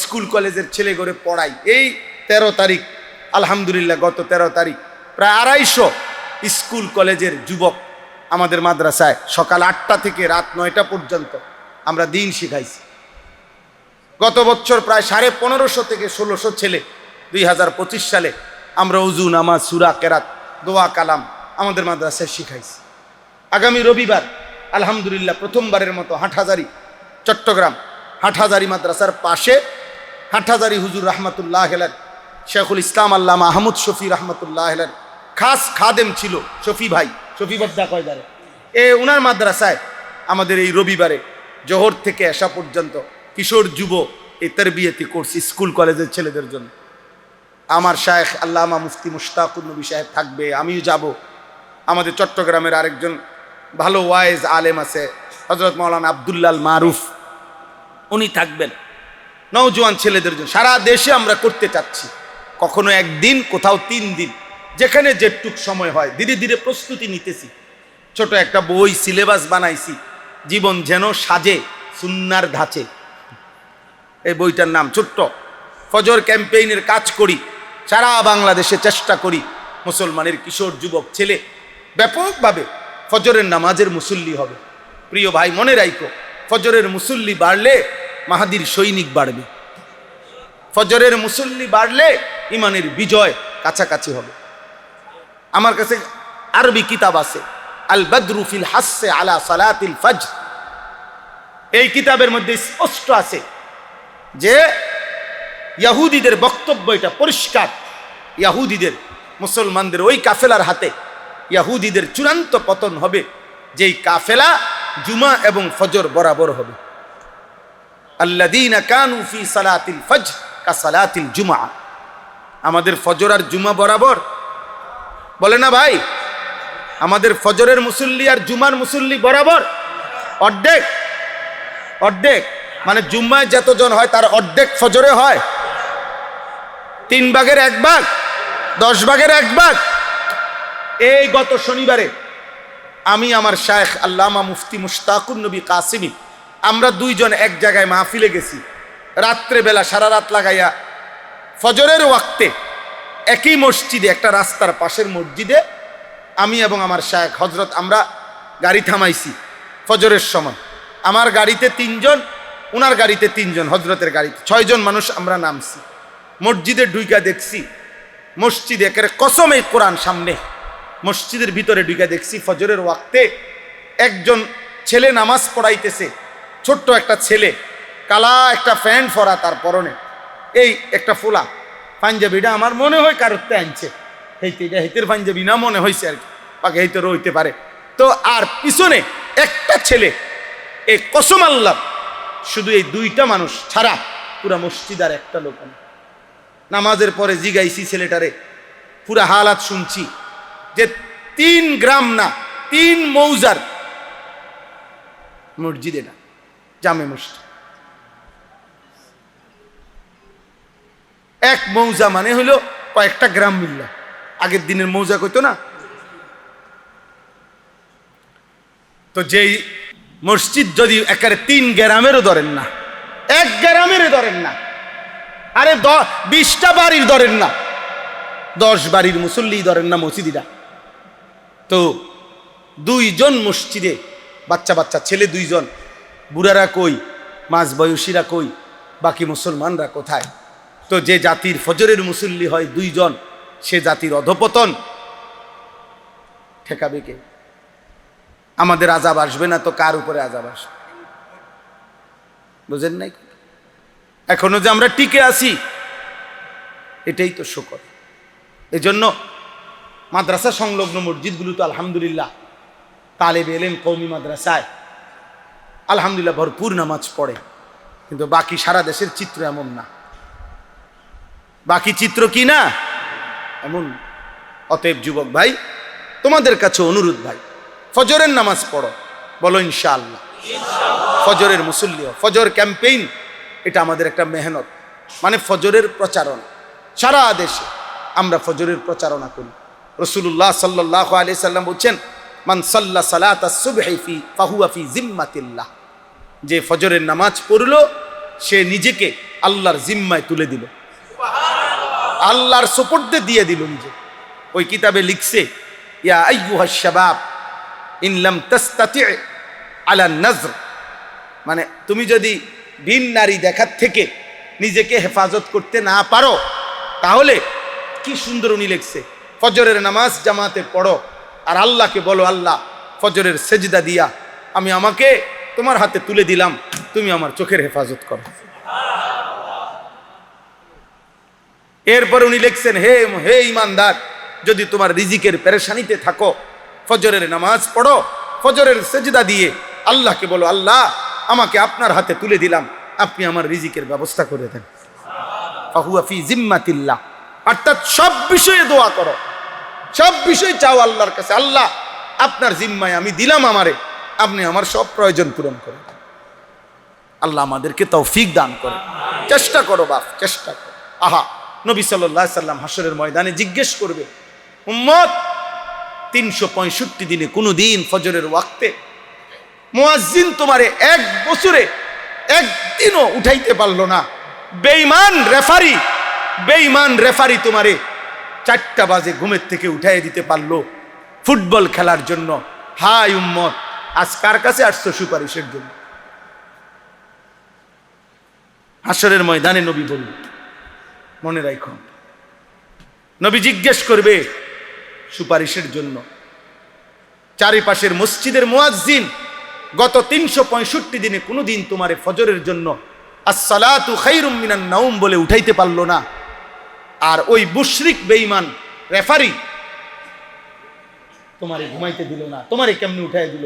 স্কুল কলেজের ছেলে করে পড়াই। এই 13 তারিখ আলহামদুলিল্লাহ, গত 13 তারিখ প্রায় 250 স্কুল কলেজের যুবক আমাদের মাদ্রাসায় সকাল 8টা থেকে রাত 9টা পর্যন্ত আমরা দিন শিখাইছি। গত বছর প্রায় 1550 থেকে 1600 ছেলে 2025 সালে আমরা উজু, নামাজ, সূরা, কেরাত, দোয়া, কালাম আমাদের মাদ্রাসায় শিখাইছি। আগামী রবিবার আলহামদুলিল্লাহ প্রথমবারের মতো হাটহাজারী, চট্টগ্রাম হাটহাজারী মাদ্রাসার পাশে হাটহাজারী হুজুর রহমতুল্লাহ আলাইহি, শেখুল ইসলাম আল্লামা আহমদ শফি রহমতুল্লাহ আলাইহি খাস খাদেম ছিল শফি ভাই, শফি বদ্দা কয়দারে, উনার মাদ্রাসায় আমাদের এই রবিবারে জোহর থেকে এশা পর্যন্ত কিশোর যুব এই তারবিয়তি কোর্স স্কুল কলেজের ছেলেদের জন্য। আমার শায়েখ আল্লামা মুফতি মুশতাকুর নবী সাহেব থাকবে, আমিও যাব। আমাদের চট্টগ্রামের আরেকজন ভালো ওয়াইজ আলেম আছে, হযরত মাওলানা আব্দুল্লাহ মারুফ, উনি থাকবেন নওজোয়ান ছেলেদের জন্য। সারা দেশে আমরা করতে চাচ্ছি, কখনো একদিন, কোথাও 3 দিন, যেখানে যেটুক সময় হয়। ধীরে ধীরে প্রস্তুতি নিতেছি। ছোট একটা বই সিলেবাস বানাইছি, জীবন যেন সাজে সুন্নার ধাঁচে। এই বইটার নাম ছোট্ট। ফজর ক্যাম্পেইনের কাজ করি, সারা বাংলাদেশে চেষ্টা করি মুসলমানের কিশোর যুবক ছেলে ব্যাপকভাবে ফজরের নামাজের মুসল্লি হবে। প্রিয় ভাই, মনে রাখো, ফজরের মুসল্লি বাড়লে মাহাদির সৈনিক বাড়বে। ফজরের মুসল্লি বাড়লে ইমানের বিজয় কাছাকাছি হবে। আমার কাছে আরবি কিতাব আছে, আল বদরু ফিল হাসসে আলা সালাতিল ফজর। এই কিতাবের মধ্যে স্পষ্ট আছে যে ইহুদিদের বক্তব্য এটা পরিষ্কার। ইহুদিদের, মুসলমানদের ওই কাফেলার হাতে ইহুদিদের চূড়ান্ত পতন হবে, যেই কাফেলা জুমা এবং ফজর বরাবর হবে। আল্লাযীনা কানু ফি সালাতিল ফজর কা সালাতিল জুমআ। আমাদের ফজর আর জুমা বরাবর বলে না ভাই? আমাদের ফজরের মুসল্লি আর জুমার মুসল্লি বরাবর, অর্ধেক অর্ধেক। মানে জুম্মায় যতজন হয় তার অর্ধেক ফজরে হয়। 3 ভাগের 1 ভাগ, 10 ভাগের 1 ভাগ। এই গত শনিবারে আমি আমার শায়েখ আল্লামা মুফতি মুশতাকুর নবী কাসিমি, আমরা 2 জন এক জায়গায় মাহফিলে গেছি। রাত্রেবেলা সারা রাত লাগাইয়া ফজরের ওয়াক্তে একই মসজিদে, একটা রাস্তার পাশের মসজিদে আমি এবং আমার শায়েখ হযরত আমরা গাড়ি থামাইছি ফজরের সময়। আমার গাড়িতে 3 জন, ওনার গাড়িতে 3 জন, হযরতের গাড়িতে 6 জন মানুষ আমরা নামছি। মসজিদে ঢুইকা দেখছি, মসজিদে একেবারে কসমে কোরআন সামনে, মসজিদের ভিতরে ঢুইকা দেখছি ফজরের ওয়াক্তে একজন ছেলে নামাজ পড়াইতেছে। ছোট্ট একটা ছেলে, কালা একটা প্যান্ট পরা, তার পরনে এই একটা ফোলা পাঞ্জাবিটা আমার মনে হয় কারোতে আনছে, হেতের পাঞ্জাবি না মনে হয়েছে আর কি, পাকে হেতেরও হইতে পারে। তো আর পিছনে একটা ছেলে, এই কসম আল্লাহ, শুধু এই 2টা মানুষ ছাড়া পুরা মসজিদ আর একটা লোক। নামাজের পরে জিগাইছি ছেলেটারে, পুরা হালাত শুনছি যে 3 গ্রাম না 3 মৌজার মসজিদ, এটা জামে মসজিদ। 1 মৌজা মানে হইল কয়েকটা গ্রাম মিললা। আগের দিনের মৌজা কইতো না। তো যেই মসজিদ যদি একেবারে 3 গ্রামেরও ধরেন না, 1 গ্রামেরও ধরেন না, আরে 20টা বাড়ির ধরেন না, 10 বাড়ির মুসল্লি ধরেন না মসজিদিরা, তো 2 জন মসজিদে, বাচ্চা বাচ্চা ছেলে 2 জন, বুড়ারা কই, মাঝ বয়সীরা কই, বাকি মুসলমানরা কোথায়? তো যে জাতির ফজরের মুসল্লি হয় 2 জন, সে জাতির অধপতন ঠেকাবে কে? আমাদের আযাব আসবে না তো কার উপরে আযাব আসবে? বুঝেন নাই? এখনো যে আমরা টিকে আছি, এটাই তো শুকর। এজন্য মাদ্রাসা সংলগ্ন মসজিদগুলো তো আলহামদুলিল্লাহ তালেবে ইলম কওমি মাদ্রাসায় আলহামদুলিল্লাহ ভরপুর নামাজ পড়ে, কিন্তু বাকি সারা দেশের চিত্র এমন না। বাকি চিত্র কি না এমন। অতএব যুবক ভাই, তোমাদের কাছে অনুরোধ ভাই, ফজরের নামাজ পড়ো, বলো ইনশাআল্লাহ। ফজরের মুসল্লি, ফজর ক্যাম্পেইন, এটা আমাদের একটা মেহনত, মানে ফজরের প্রচারণা। সারা দেশে আমরা ফজরের প্রচারণা করি। রাসূলুল্লাহ সাল্লাল্লাহু আলাইহি সাল্লাম বলছেন, মান সাল্লা সালাতাস সুবহি ফি ফাহুয়া ফি জিম্মাতিল্লাহ। যে ফজরের নামাজ পড়লো সে নিজেকে আল্লাহর জিম্মায় তুলে দিল, আল্লাহর সুপুর্দে দিয়ে দিল নিজে। ওই কিতাবে লিখছে, ইয়া আইয়ুহাশ শাবাব ইন লাম তাস্তাতি আলা নজর, মানে তুমি যদি ভিন নারী দেখার থেকে নিজেকে হেফাজত করতে না পারো, তাহলে কি সুন্দর উনি লিখছে, ফজরের নামাজ জামাতে পড়ো আর আল্লাহকে বলো, আল্লাহ ফজরের সেজদা দিয়া আমি আমাকে তোমার হাতে তুলে দিলাম, তুমি আমার চোখের হেফাজত করো। এরপর উনি লিখছেন, হে হে ইমানদার, যদি তোমার রিজিকের পেরেশানিতে থাকো, ফজরের নামাজ পড়ো, ফজরের সেজদা দিয়ে আল্লাহকে বলো, আল্লাহ আমাকে আপনার হাতে তুলে দিলাম, আপনি আমার রিজিকের ব্যবস্থা করে দেন। ফাহুয়া ফি জিম্মাতিল্লাহ, অর্থাৎ সব বিষয়ে দোয়া করো, সব বিষয় চাও আল্লাহর কাছে, আল্লাহ আপনার জিম্মায় আমি দিলাম, আমারে আপনি আমার সব প্রয়োজন পূরণ করেন। আল্লাহ আমাদেরকে তৌফিক দান করে। চেষ্টা করো বাপ, চেষ্টা করো। আহা, নবী সাল্লাল্লাহু আলাইহি সাল্লাম হাসরের ময়দানে জিজ্ঞেস করবে, উম্মত 365 দিনে কোনো দিন ফজরের ওয়াক্তে মুয়াজ্জিন তোমারে এক বছরে একদিনও উঠাইতে পারলো না। বেঈমান রেফারি তোমারে 4টা বাজে ঘুমের থেকে উঠাই দিতে পারলো ফুটবল খেলার জন্য। হাই উম্মত, আজ কার কাছে আসছো সুপারিশের জন্য? হাসরের ময়দানে নবী বলবে, মনে রাখো, নবী জিজ্ঞেস করবে সুপারিশের জন্য। চারিপাশের মসজিদের মুয়াজ্জিন গত 365 দিনে কোনোদিন তোমারে ফজরের জন্য আসসালাতু খায়রুম মিনান নাওম বলে উঠাইতে পারলো না। আর ওই মুশরিক বেঈমান রেফারি তোমারে ঘুমাইতে দিল না, তোমারে কেমনে উঠাই দিল?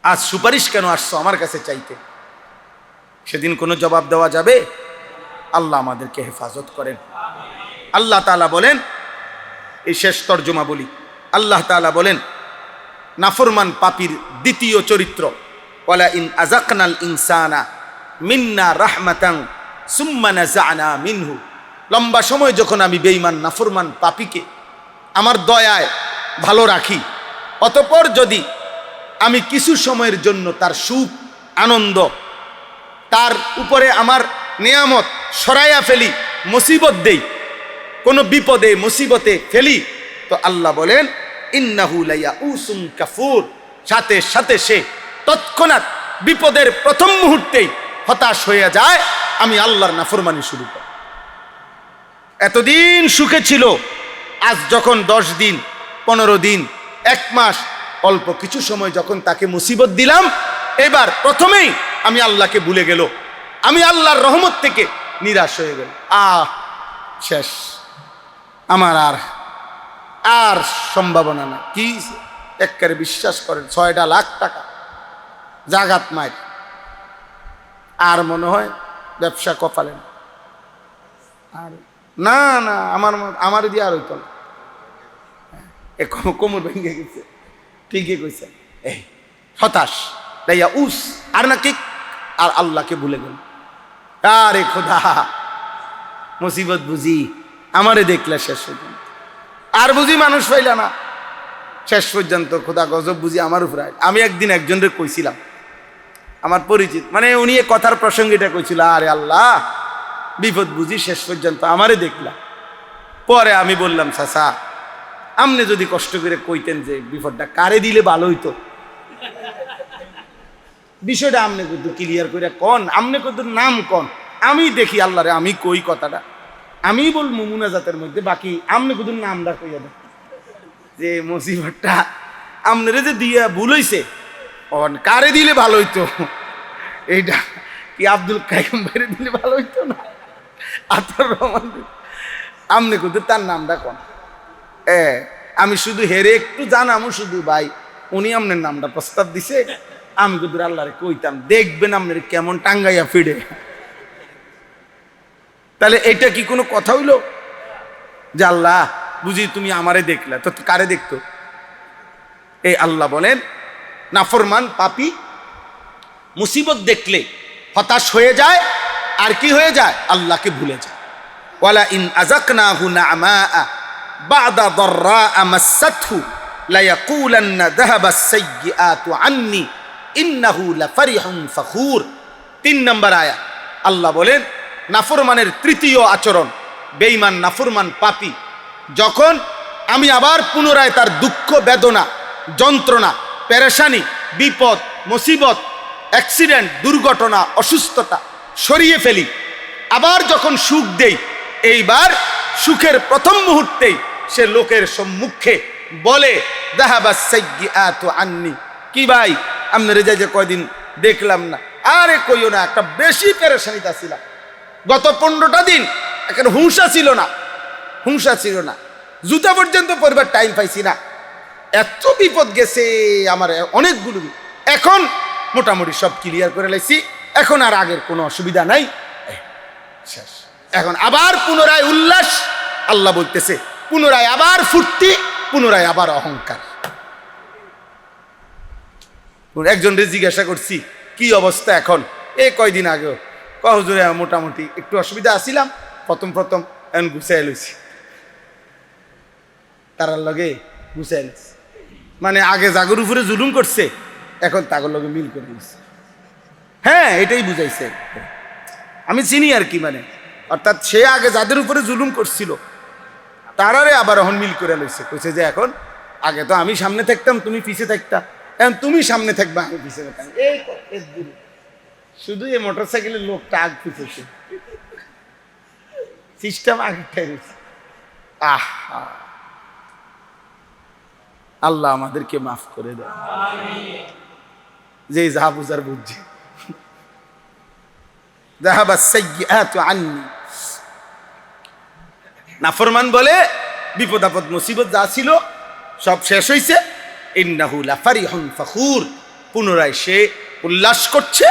আজ সুপারিশ কেন আসছো আমার কাছে চাইতে? সেদিন কোনো জবাব দেওয়া যাবে? আল্লাহ আমাদেরকে হেফাজত করেন। আল্লাহ তাআলা বলেন, এই শেষ তর্জমা বলি, আল্লাহ তাআলা বলেন নাফরমান পাপীর দ্বিতীয় চরিত্র, ওয়ালা ইন আযাকনাল ইনসানা মিন্না রাহমাতান সুম্মা নাযা'না মিনহু। লম্বা সময় যখন আমি বেঈমান নাফরমান পাপীকে আমার দয়ায় ভালো রাখি, অতঃপর যদি আমি কিছু সময়ের জন্য তার সুখ আনন্দ, তার উপরে আমার নিয়ামত সরাইয়া ফেলি, মুসিবত দেই, কোনো বিপদে মুসিবতে ফেলি, তো আল্লাহ বলেন ইন্নাহু লায়াউসুন কাফুর, সাথে সাথে সে তৎক্ষণাৎ বিপদের প্রথম মুহূর্তেই হতাশ হয়ে যায়, আমি আল্লাহর নাফরমানি শুরু করি। এতদিন সুখে ছিল, আজ যখন 10 দিন 15 দিন 1 মাস অল্প কিছু সময় যখন তাকে মুসিবত দিলাম, এবার প্রথমেই আমি আল্লাহকে ভুলে গেল, আমি আল্লাহর রহমত থেকে নিরাশ হয়ে গেল। শেষ, আমার আর সম্ভাবনা না। কি একবারে বিশ্বাস করেন, 6টা লাখ টাকা জাগাত মায়ের, আর মনে হয় ব্যবসা কপালে না। আর না না, আমার দিয়ে আর হইতো না, কোমর ভেঙে গেছে। ঠিকই কইছে, এই হতাশ লাইয়া উস, আর না কি, আর আল্লাহকে ভুলে গেল। আরে খোদা, মুসিবত বুঝি আমারে দেখলে শেষ পর্যন্ত, আর বুঝি মানুষ পাইলা না শেষ পর্যন্ত, খোদা গজব বুঝি আমার উপরে। আমি একদিন একজনকে কইছিলাম, আমার পরিচিত, মানে উনি কথার প্রসঙ্গে এটা কইছিল, আরে আল্লাহ বিপদ বুঝি শেষ পর্যন্ত আমারে দেখলাম। পরে আমি বললাম, চাচা আমনে যদি কষ্ট করে কইতেন যে বিপদটা কারে দিলে ভালো হইতো, বিষয়টা আমনে কিন্তু ক্লিয়ার করে কন, আমনে কিন্তু নাম কন, আমি দেখি আল্লাহরে, আমি কই কথাটা, আমি বলবো মুনাজাতের মধ্যে, বাকি আমনে কিন্তু নামটা কইয়া দেন যে মুসিবতটা আমনেরে যে দিয়া ভুল হইছে, কারে দিলে ভালো হইতো। এইটা কি আব্দুল কাইম ভাইরে দিলে ভালো হইতো না? আতর রহমান, আমনে কিন্তু তার নামটা কন। আমি শুধু হেরে একটু জানামো, শুধু ভাই উনি আপনার নামটা প্রস্তাব দিছে, আমি কিন্তু আল্লাহরে কইতাম, দেখবেন আপনার কেমন টাঙ্গাইয়া ফিরে। তাহলে এটা কি কোনো কথা হইল যে আল্লাহ বুঝি তুমি আমারে দেখলা, তো কারে দেখতো? এই আল্লাহ বলেন নাফরমান পাপী মুসিবত দেখলে হতাশ হয়ে যায়, আর কি হয়ে যায়? আল্লাহকে ভুলে যায়। ওয়ালা ইন আযাকনাহু না'মা বা'দা দাররা মাসাতহু লায়াকুলান্না যাহাবাস সাইয়্যাতু আন্নী ইন্নাহু লাফারিহুন ফাখুর। 3 নম্বর আয়াত আল্লাহ বলেন নাফরমানের তৃতীয় আচরণ, বেঈমান নাফরমান পাপী যখন আমি আবার পুনরায় তার দুঃখ বেদনা যন্ত্রণা পেরেশানি বিপদ মুসিবত অ্যাক্সিডেন্ট দুর্ঘটনা অসুস্থতা সরিয়ে ফেলি, আবার যখন সুখ দেই, এইবার সুখের প্রথম মুহূর্তেই সে লোকের সম্মুখে বলে যাহাবাস সাইয়্যাতু আন্নী, কি ভাই আপনার যে কয়দিন দেখলাম না, আরে কইও না, একটা বেশি পেরেশানিতে ছিলাম, গত 15টা দিন একটা হুঁশা ছিল না, জুতা পর্যন্ত পরিবার টাইম পাইছি না, এত বিপদ গেছে আমার অনেকগুলো, এখন মোটামুটি সব ক্লিয়ার করে লাইছি, এখন আর আগের কোনো অসুবিধা নাই, শেষ। এখন আবার পুনরায় উল্লাস, আল্লাহ বলতেছে পুনরায় আবার ফুর্তি, পুনরায় আবার অহংকার। একজনকে জিজ্ঞাসা করছি কি অবস্থা এখন, এই কয়দিন আগেও হুজুরে মোটামুটি একটু অসুবিধা আসিলাম, প্রথম এখন গুছাই লইছি, তারার লগে গুছাই লইছি। মানে আগে জাগর উপরে জুলুম করছে, এখন তাগর লগে মিল করে দিচ্ছে। হ্যাঁ, এটাই বুঝাইছে, আমি চিনি আর কি। মানে অর্থাৎ সে আগে যাদের উপরে জুলুম করছিল তারারে আবার এখন মিল করে লইছে। কইছে যে এখন আগে তো আমি সামনে থাকতাম, তুমি পিছে থাকতাম, এখন তুমি সামনে থাকবা, আমি পিছে থাকতাম। এই শুধু এই মোটর সাইকেলের লোকটা আগ পিছেছে, সিস্টেম আগে ঠেকেছে। আহা, আল্লাহ আমাদেরকে মাফ করে দেয়, যে যা বুঝার বুঝছে। নাফরমান বলে বিপদ আপদ মুসিবত যা ছিল সব শেষ হয়েছে। ইন্নাহু লাফারিহুন ফখুর, পুনরায় সে উল্লাস করছে,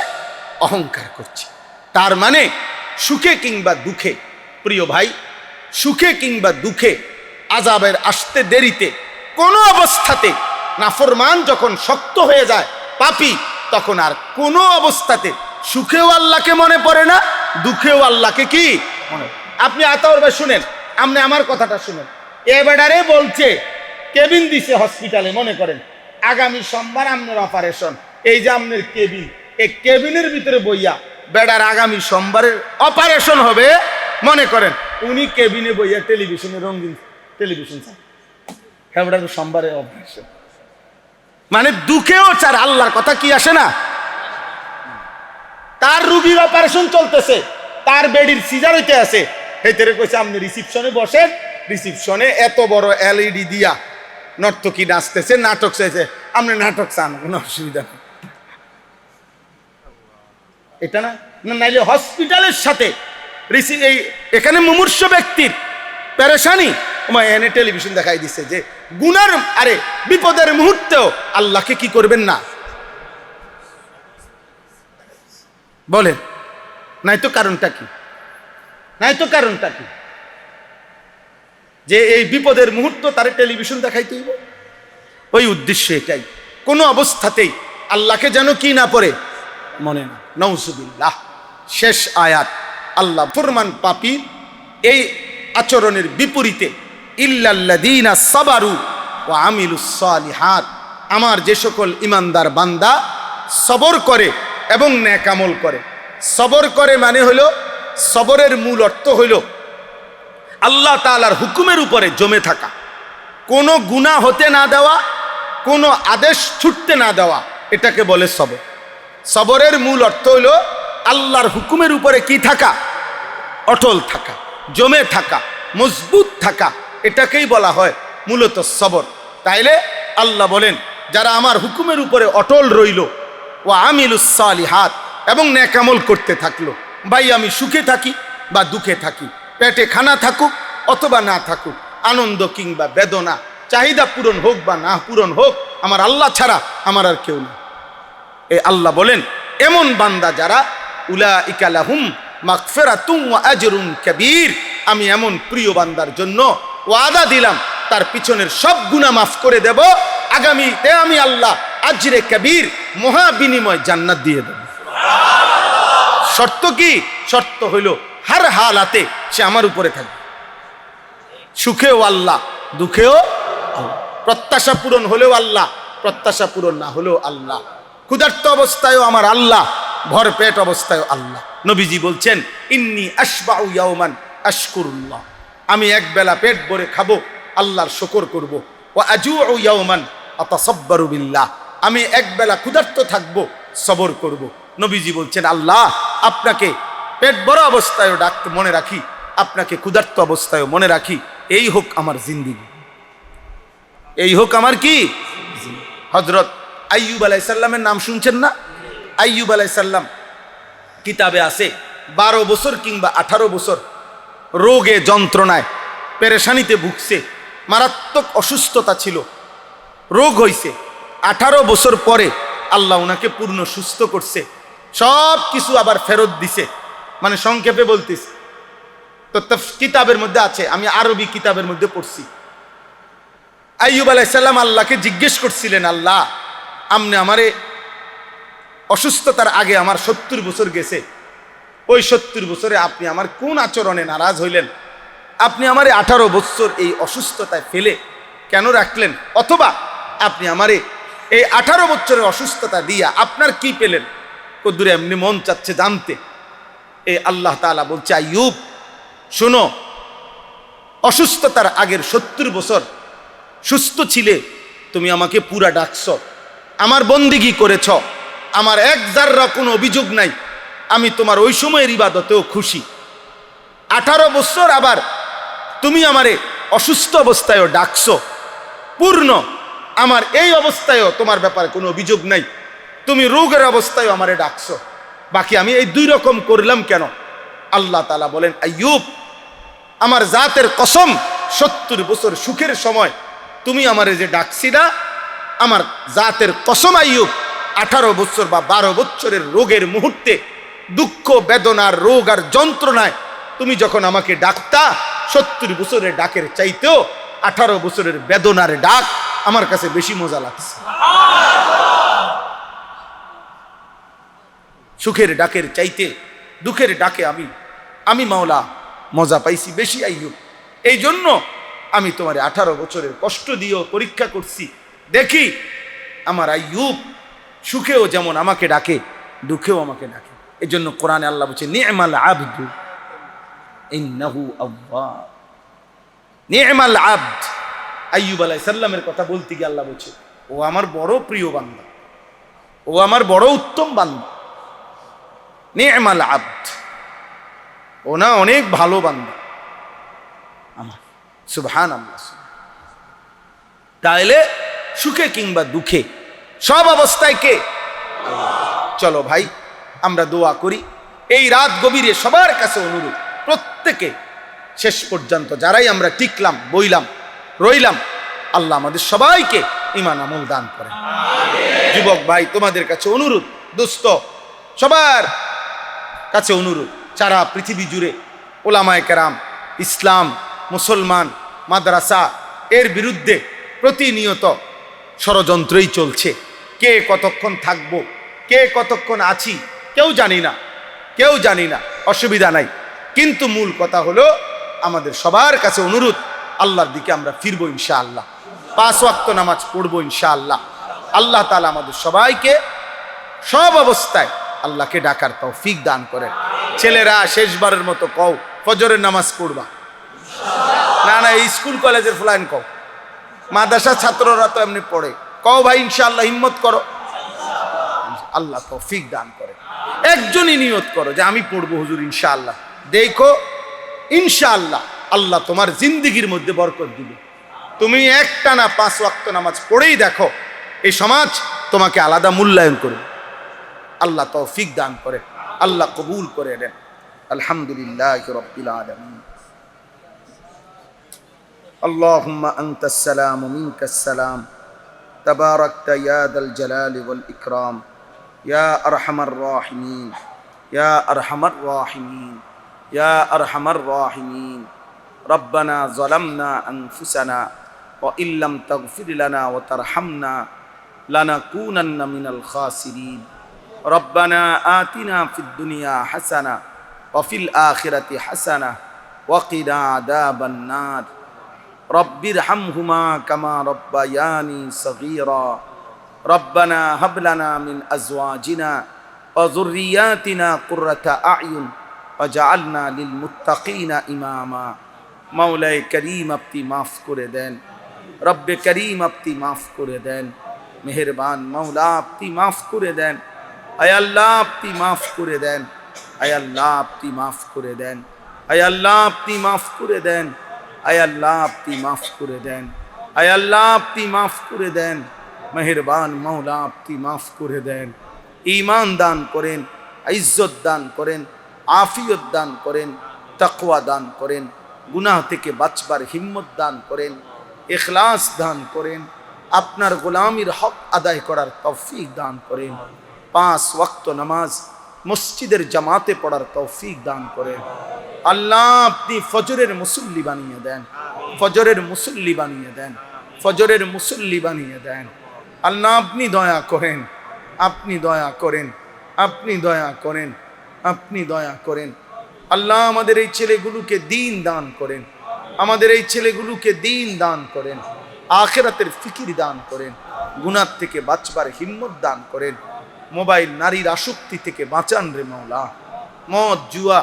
অহংকার করছে। তার মানে সুখে কিংবা দুঃখে, প্রিয় ভাই, সুখে কিংবা দুঃখে, আযাবের আসতে দেরিতে, কোনো অবস্থাতে নাফরমান যখন শক্ত হয়ে যায়, পাপী, তখন আর কোনো অবস্থাতে সুখেও আল্লাহকে মনে পড়ে না, দুঃখেও আল্লাহকে কি মনে। আপনি আতাউর ভাই শুনেন, আপনি আমার কথাটা শুনেন। এ বেডারে বলছে কেবিন দিছে হসপিটালে, মনে করেন আগামী সোমবার আপনার অপারেশন, এই যে আপনার কেবিন, এই কেবিনের ভিতরে বইয়া বেডার আগামী সোমবারের অপারেশন হবে, মনে করেন উনি কেবিনে বইয়া টেলিভিশনে, রঙিন টেলিভিশন, হ্যাঁ বেডার সোমবারে অপারেশন। মানে দুঃখেও চার আল্লাহর কথা কি আসে না। তার রুগীর অপারেশন চলতেছে, তার বেডির সিজার হইতে আছে, হেতেরে কইছে আপনি রিসিপশনে বসেন। রিসিপশনে এত বড় এলইডি দিয়া নর্তকী নাচতেছে, নাটক চাইছে, আপনি নাটক চান, কোনো অসুবিধা নেই। এটা না, নাইলে হসপিটালের সাথে এই এখানে মুমূর্ষ ব্যক্তির পেরেশানি এনে টেলিভিশন দেখাই দিচ্ছে যে গুনার, আরে বিপদের মুহূর্তেও আল্লাহকে কি করবেন না বলেন। নাই তো কারণটা কি, নাই তো কারণটা কি যে এই বিপদের মুহূর্ত তারে টেলিভিশন দেখাইতে হইব? ওই উদ্দেশ্য এটাই, কোনো অবস্থাতেই আল্লাহকে যেন কি না পড়ে মনে না। নাউজুবিল্লাহ। শেষ আয়াত, আল্লাহ ফরমান পাপী এই আচরণের বিপরীতে ইল্লাল্লাযীনা সাবারু ওয়া আমিলুস সালিহাত, আমার যে সকল ইমানদার বান্দা সবর করে এবং নেক আমল করে। সবর করে মানে হলো, সবরের মূল অর্থ হইল আল্লাহ তাআলার হুকুমের উপরে জমে থাকা, কোনো গুনাহ হতে না দেওয়া, কোনো আদেশ ছুটতে না দেওয়া, এটাকে বলে সবর। সবরের মূল অর্থ হইল আল্লাহর হুকুমের উপরে কি থাকা, অটল থাকা, জমে থাকা, মজবুত থাকা, এটাকেই বলা হয় মূলত সবর। তাইলে আল্লাহ বলেন যারা আমার হুকুমের উপরে অটল রইল, ও আমিলুস সালিহাত, এবং নেক আমল করতে থাকলো। ভাই আমি সুখে থাকি বা দুঃখে থাকি, পেটে খানা থাকুক অথবা না থাকুক, আনন্দ কিংবা বেদনা, চাহিদা পূরণ হোক বা না পূরণ হোক, আমার আল্লাহ ছাড়া আমার আর কেউ না। এ আল্লাহ বলেন এমন বান্দা যারা, উলাইকা লাহুম মাগফিরাতুন ওয়া আজরুন কাবীর, আমি এমন প্রিয় বান্দার জন্য ওয়াদা দিলাম তার পিছনের সব গুনাহ মাফ করে দেব, আগামীতে আমি আল্লাহ আজরে কবীর, মহা বিনিময় জান্নাত দিয়ে দেব। শর্ত কি? শর্ত হইল হার হালাতে সে আমার উপরে থাকবে, সুখেও আল্লাহ, দুঃখেও আল্লাহ, প্রত্যাশা পূরণ হলেও আল্লাহ, প্রত্যাশা পূরণ না হলেও আল্লাহ, ক্ষুধার্ত অবস্থায়ও আমার আল্লাহ, ভরপেট অবস্থায়ও আল্লাহ। নবীজি বলছেন ইন্নী আশবাউ ইয়াওমান আশকুরুল্লাহ, আমি এক বেলা পেট ভরে খাবো, আল্লাহর শুকর করব। ওয়া আজুউ ইয়াওমান আতাসাব্বারু বিল্লাহ, আমি এক বেলা ক্ষুধার্ত থাকবো, সবর করব। নবীজি বলছেন আল্লাহ আপনাকে পেট ভরা অবস্থায়ও ডাকতে মনে রাখি, আপনাকে ক্ষুধার্ত অবস্থায়ও মনে রাখি, এই হোক আমার জিন্দেগি, এই হোক আমার কি। হযরত আইয়ুব আলাইহিস সালামের নাম শুনছেন না? আইয়ুব আলাইহিস সালাম কিতাবে আছে 12 বছর কিংবা 18 বছর রোগে যন্ত্রণায় পেরেশানিতে ভুগছে, মারাত্মক অসুস্থতা ছিল, রোগ হইছে। 18 বছর পরে আল্লাহ ওনাকে পূর্ণ সুস্থ করছে, সব কিছু আবার ফেরত দিছে। মানে সংক্ষেপে বলতেছি তো কিতাবের মধ্যে আছে, আমি আরবি কিতাবের মধ্যে পড়ছি। আইয়ুব আলাইহিস সালাম আল্লাহকে জিজ্ঞেস করছিলেন, আল্লাহ আপনি আমারে অসুস্থতার আগে আমার 70 বছর গেছে, ওই 70 বছরে আপনি আমার কোন আচরণে নারাজ হইলেন? আপনি আমারে 18 বছর এই অসুস্থতায় ফেলে কেন রাখলেন? অথবা আপনি আমারে এই 18 বছরের অসুস্থতা দিয়া আপনার কি পেলেন? কদ্দুরে এমনি মন চাচ্ছে জানতে। এই আল্লাহ তাআলা বলছে, আইয়ুব শোনো, অসুস্থতার আগের 70 বছর সুস্থ ছিলে, তুমি আমাকে পুরা ডাকছ, আমার বন্দিগি করেছ, আমার এক জাররা কোনো অভিযোগ নাই, আমি তোমার ওই সময়ের ইবাদতেও খুশি। 18 বছর আবার তুমি আমারে অসুস্থ অবস্থায়ও ডাকছ, পূর্ণ আমার এই অবস্থায়ও তোমার ব্যাপারে কোনো অভিযোগ নাই, তুমি রোগের অবস্থায়ও আমারে ডাকছ, বাকি আমি এই 2 রকম করলাম কেন? আল্লাহ তাআলা বলেন, আইয়ুব আমার জাতের কসম, 70 বছর সুখের সময় তুমি আমারে যে ডাকছিলা, আমার জাতের কসম আইয়ুব 18 বছর বা 12 বছরের রোগের মুহূর্তে, দুঃখ বেদনার রোগ আর যন্ত্রণায় তুমি যখন আমাকে ডাকতা, 70 বছরের ডাকের চাইতেও 18 বছরের বেদনার ডাক আমার কাছে বেশি মজা লাগছে। সুখের ডাকের চাইতে দুঃখের ডাকে আমি মাওলা মজা পাইছি বেশি আইয়ুব। এই জন্য আমি তোমার 18 বছরের কষ্ট দিয়েও পরীক্ষা করছি, দেখি আমার আইয়ুব সুখেও যেমন আমাকে ডাকে, দুঃখেও আমাকে ডাকে। এই জন্য কোরআনে আল্লাহ বলছে, নি'মাল আবদু ইন্নাহু আওয়াব। নি'মাল আবদ, আইয়ুব আলাইহিস সালামের কথা বলতে গিয়ে আল্লাহ বলছে, ও আমার বড় প্রিয় বান্দা, ও আমার বড় উত্তম বান্দা। নি'মাল আবদ, ও না অনেক ভালো বান্দা আমার। সুবহানাল্লাহ। তাইলে সুখে কিংবা দুঃখে সব অবস্থায় কে? চলো ভাই আমরা দোয়া করি। এই রাত গভীরে সবার কাছে অনুরোধ, প্রত্যেকে শেষ পর্যন্ত যারাই আমরা টিকলাম, বইলাম, রইলাম, আল্লাহ আমাদের সবাইকে ঈমান আমল দান করেন। যুবক ভাই তোমাদের কাছে অনুরোধ, দোস্ত সবার কাছে অনুরোধ, সারা পৃথিবী জুড়ে ওলামায়ে কেরাম, ইসলাম, মুসলমান, মাদ্রাসা এর বিরুদ্ধে প্রতিনিয়ত ষড়যন্ত্রই চলছে। কে কতক্ষণ থাকবো, কে কতক্ষণ আছি কেউ জানি না, কেউ জানি না, অসুবিধা নাই। কিন্তু মূল কথা হলো আমাদের সবার কাছে অনুরোধ, আল্লাহর দিকে আমরা ফিরবো ইনশাআল্লাহ, 5 ওয়াক্ত নামাজ পড়বো ইনশাআল্লাহ। আল্লাহ তাআলা আমাদের সবাইকে সব অবস্থায় আল্লাহকে ডাকার তৌফিক দান করেন। ছেলেরা শেষবারের মতো কও ফজরের নামাজ পড়বা। না না, স্কুল কলেজের ফুলাইন কও, মাদ্রাসা ছাত্ররা তো এমনি পড়ে, কও ভাই ইনশাআল্লাহ, হিম্মত করো, আল্লাহ তৌফিক দান করে। একজনই নিয়ত করো যে আমি পড়বো হুজুর ইনশাআল্লাহ, দেখো ইনশাআল্লাহ আল্লাহ তোমার জিন্দেগির মধ্যে বরকত দিবে। তুমি একটানা 5 ওয়াক্ত নামাজ পড়েই দেখো, এই সমাজ তোমাকে আলাদা মূল্যায়ন করবে। আল্লাহ তৌফিক দান করে, আল্লাহ কবুল করে নেন। আলহামদুলিল্লাহি রাব্বিল আলামিন। আল্লাহুম্মা আনতাস সালাম ওয়া মিনকাস সালাম, তাবারাকতা ইয়া দাল জালালি ওয়াল ইকরাম, ইয়া আরহামার রাহিমিন, ইয়া আরহামার রাহিমিন, ইয়া আরহামার রাহিমিন। রব্বানা যালামনা আনফুসানা ওয়া ইল্লাম তাগফির লানা ওয়া তারহামনা লানাকুনান্না মিনাল খাসিরিন। রব্বানা আতিনা ফিদ দুনিয়া হাসানা ওয়া ফিল আখিরাতি হাসানা ওয়া কিনা আযাবান নার। রব্বিরহামহুমা কামা রব্বায়ানি সগীরা। রব্বানা হাব লানা মিন আজওয়াজিনা ওয়া যুররিয়াতিনা কুররাতা আ'য়ুন ওয়াজআলনা লিল মুত্তাকিনা ইমামা। মাওলায়ে করিম আপনি মাফ করে দেন, রব্বে করিম আপনি মাফ করে দেন, মেহেরবান মাওলা আপনি মাফ করে দেন। আয় আল্লাহ আপনি মাফ করে দেন, আয় আল্লাহ আপনি মাফ করে দেন, আয় আল্লাহ আপনি মাফ করে দেন, আয় আল্লাহ আপনি মাফ করে দেন, আয় আল্লাহ আপনি মাফ করে দেন। মেহেরবান মাওলা আপনি মাফ করে দেন। ঈমান দান করেন, ইজ্জত দান করেন, আফিয়ত দান করেন, তাকওয়া দান করেন, গুনাহ থেকে বাঁচবার হিম্মত দান করেন, ইখলাস দান করেন, আপনার গোলামির হক আদায় করার তৌফিক দান করেন। 5 ওয়াক্ত নামাজ মসজিদের জামাতে পড়ার তৌফিক দান করেন। আল্লাহ আপনি ফজরের মুসল্লি বানিয়ে দেন, ফজরের মুসল্লি বানিয়ে দেন। ফজরের মুসল্লি বানিয়ে দেন। আল্লাহ আপনি দয়া করেন, আপনি দয়া করেন, আপনি দয়া করেন, আপনি দয়া করেন। আল্লাহ আমাদের এই ছেলেগুলোকে দিন দান করেন, আমাদের এই ছেলেগুলোকে দিন দান করেন, আখিরাতের ফিকির দান করেন, গুনাহ থেকে বাঁচবার হিম্মত দান করেন। মোবাইল নারীর আসক্তি থেকে বাঁচান রে মাওলা। মদ জুয়া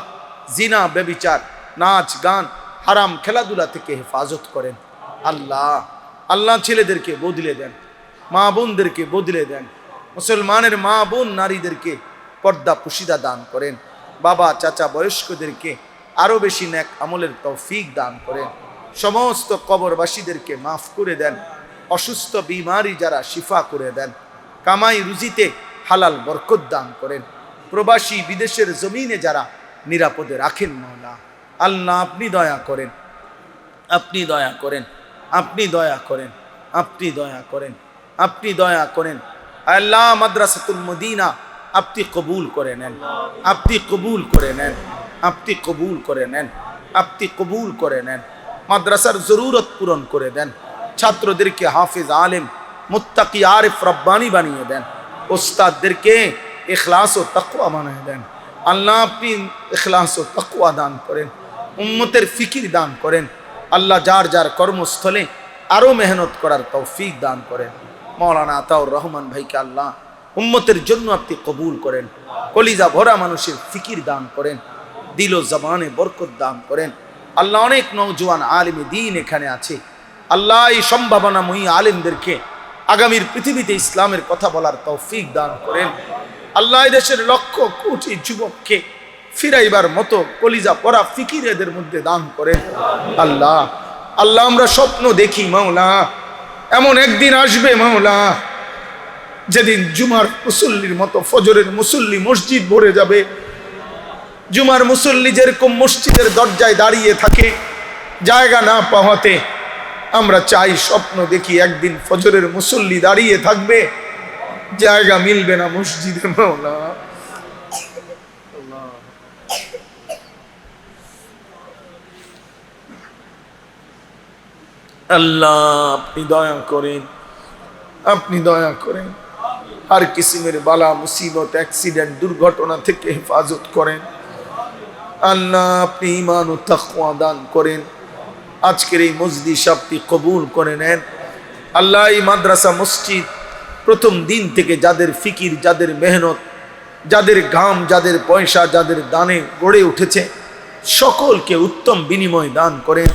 জিনা ব্যভিচার নাচ গান হারাম খেলাধুলা থেকে হেফাজত করেন। আল্লাহ আল্লাহ ছেলেদেরকে বদলে দেন, মা বোনদেরকে বদলে দেন। মুসলমানের মা বোন নারীদেরকে পর্দা পুশিদা দান করেন। বাবা চাচা বয়স্কদেরকে আরো বেশি নেক আমলের তৌফিক দান করেন। সমস্ত কবরবাসীদেরকে মাফ করে দেন। অসুস্থ বিমারি যারা শিফা করে দেন। কামাই রুজিতে হালাল বরকত দান করেন। প্রবাসী বিদেশের জমিনে যারা নিরাপদে রাখেন মাওলা, আল্লাহ আপনি দয়া করেন, আপনি দয়া করেন, আপনি দয়া করেন, আপনি দয়া করেন, আপনি দয়া করেন। আল্লাহ মাদ্রাসাতুল মদিনা আপনি কবুল করে নেন, আপনি কবুল করে নেন, আপনি কবুল করে নেন, আপনি কবুল করে নেন। মাদ্রাসার জরুরত পূরণ করে দেন। ছাত্রদেরকে হাফেজ আলেম মুত্তাকি আরিফ রব্বানি বানিয়ে দেন। ওস্তাদদেরকে ইখলাস ও তাকওয়া বানিয়ে দেন। আল্লাহ আপনি ইখলাস ও তাকওয়া দান করেন, উম্মতের ফিকির দান করেন। আল্লাহ যার যার কর্মস্থলে আরো মেহনত করার তৌফিক দান করেন। মাওলানা আতাউর রহমান ভাইকে আল্লাহ উম্মতের জন্য আপনি কবুল করেন। কলিজা ভরা মানুষের ফিকির দান করেন, দিল ও জবানে বরকত দান করেন। আল্লাহ অনেক নওজোয়ান আলেমে দ্বীন এখানে আছে। আল্লাহ এই সম্ভাবনাময়ী আলেমদেরকে আগামীর পৃথিবীতে ইসলামের কথা বলার তৌফিক দান করেন। আল্লাহ দেশের লক্ষ কোটি যুবককে ফিরাইবার মতো কলিজা পরা ফিকির এদের মধ্যে দান করেন। আল্লাহ আল্লাহ আমরা স্বপ্ন দেখি মাওলা, এমন একদিন আসবে মাওলা যেদিন জুমার মুসল্লির মতো ফজরের মুসল্লি মসজিদ ভরে যাবে। জুমার মুসল্লি যেরকম মসজিদের দরজায় দাঁড়িয়ে থাকে জায়গা না পাওয়াতে, আমরা চাই স্বপ্ন দেখি একদিন ফজরের মুসল্লি দাঁড়িয়ে থাকবে, জায়গা মিলবে না মসজিদে মাওলা। আল্লাহ আপনি দয়া করেন, আপনি দয়া করেন। আর কিসিমের বালা মুসিবত অ্যাক্সিডেন্ট দুর্ঘটনা থেকে হেফাজত করেন। আল্লাহ আপনি ঈমান ও তাকওয়া দান করেন। আজকের এই মজলিস আপনি কবুল করে নেন। আল্লাহ এই মাদ্রাসা মসজিদ প্রথম দিন থেকে যাদের ফিকির, যাদের মেহনত, যাদের ঘাম, যাদের পয়সা, যাদের দানে গড়ে উঠেছে, সকলকে উত্তম বিনিময় দান করেন।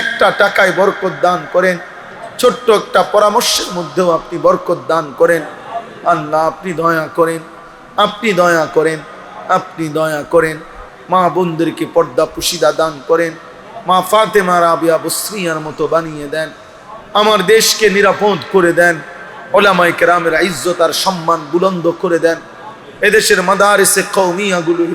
একটা টাকায় বরকত দান করেন, ছোট্ট একটা পরামর্শের মধ্যেও আপনি বরকত দান করেন। আল্লাহ আপনি দয়া করেন, আপনি দয়া করেন, আপনি দয়া করেন। মা বোনদেরকে পর্দা পুশিদা দান করেন। মা ফাতেমা রাবিয়া বসরিয়ার মতো বানিয়ে দেন। আমার দেশকে নিরাপদ করে দেন। ওলামায়ে কেরামের ইজ্জত আর সম্মান বুলন্দ করে দেন। এদেশের মাদারিসে কওমিয়াগুলো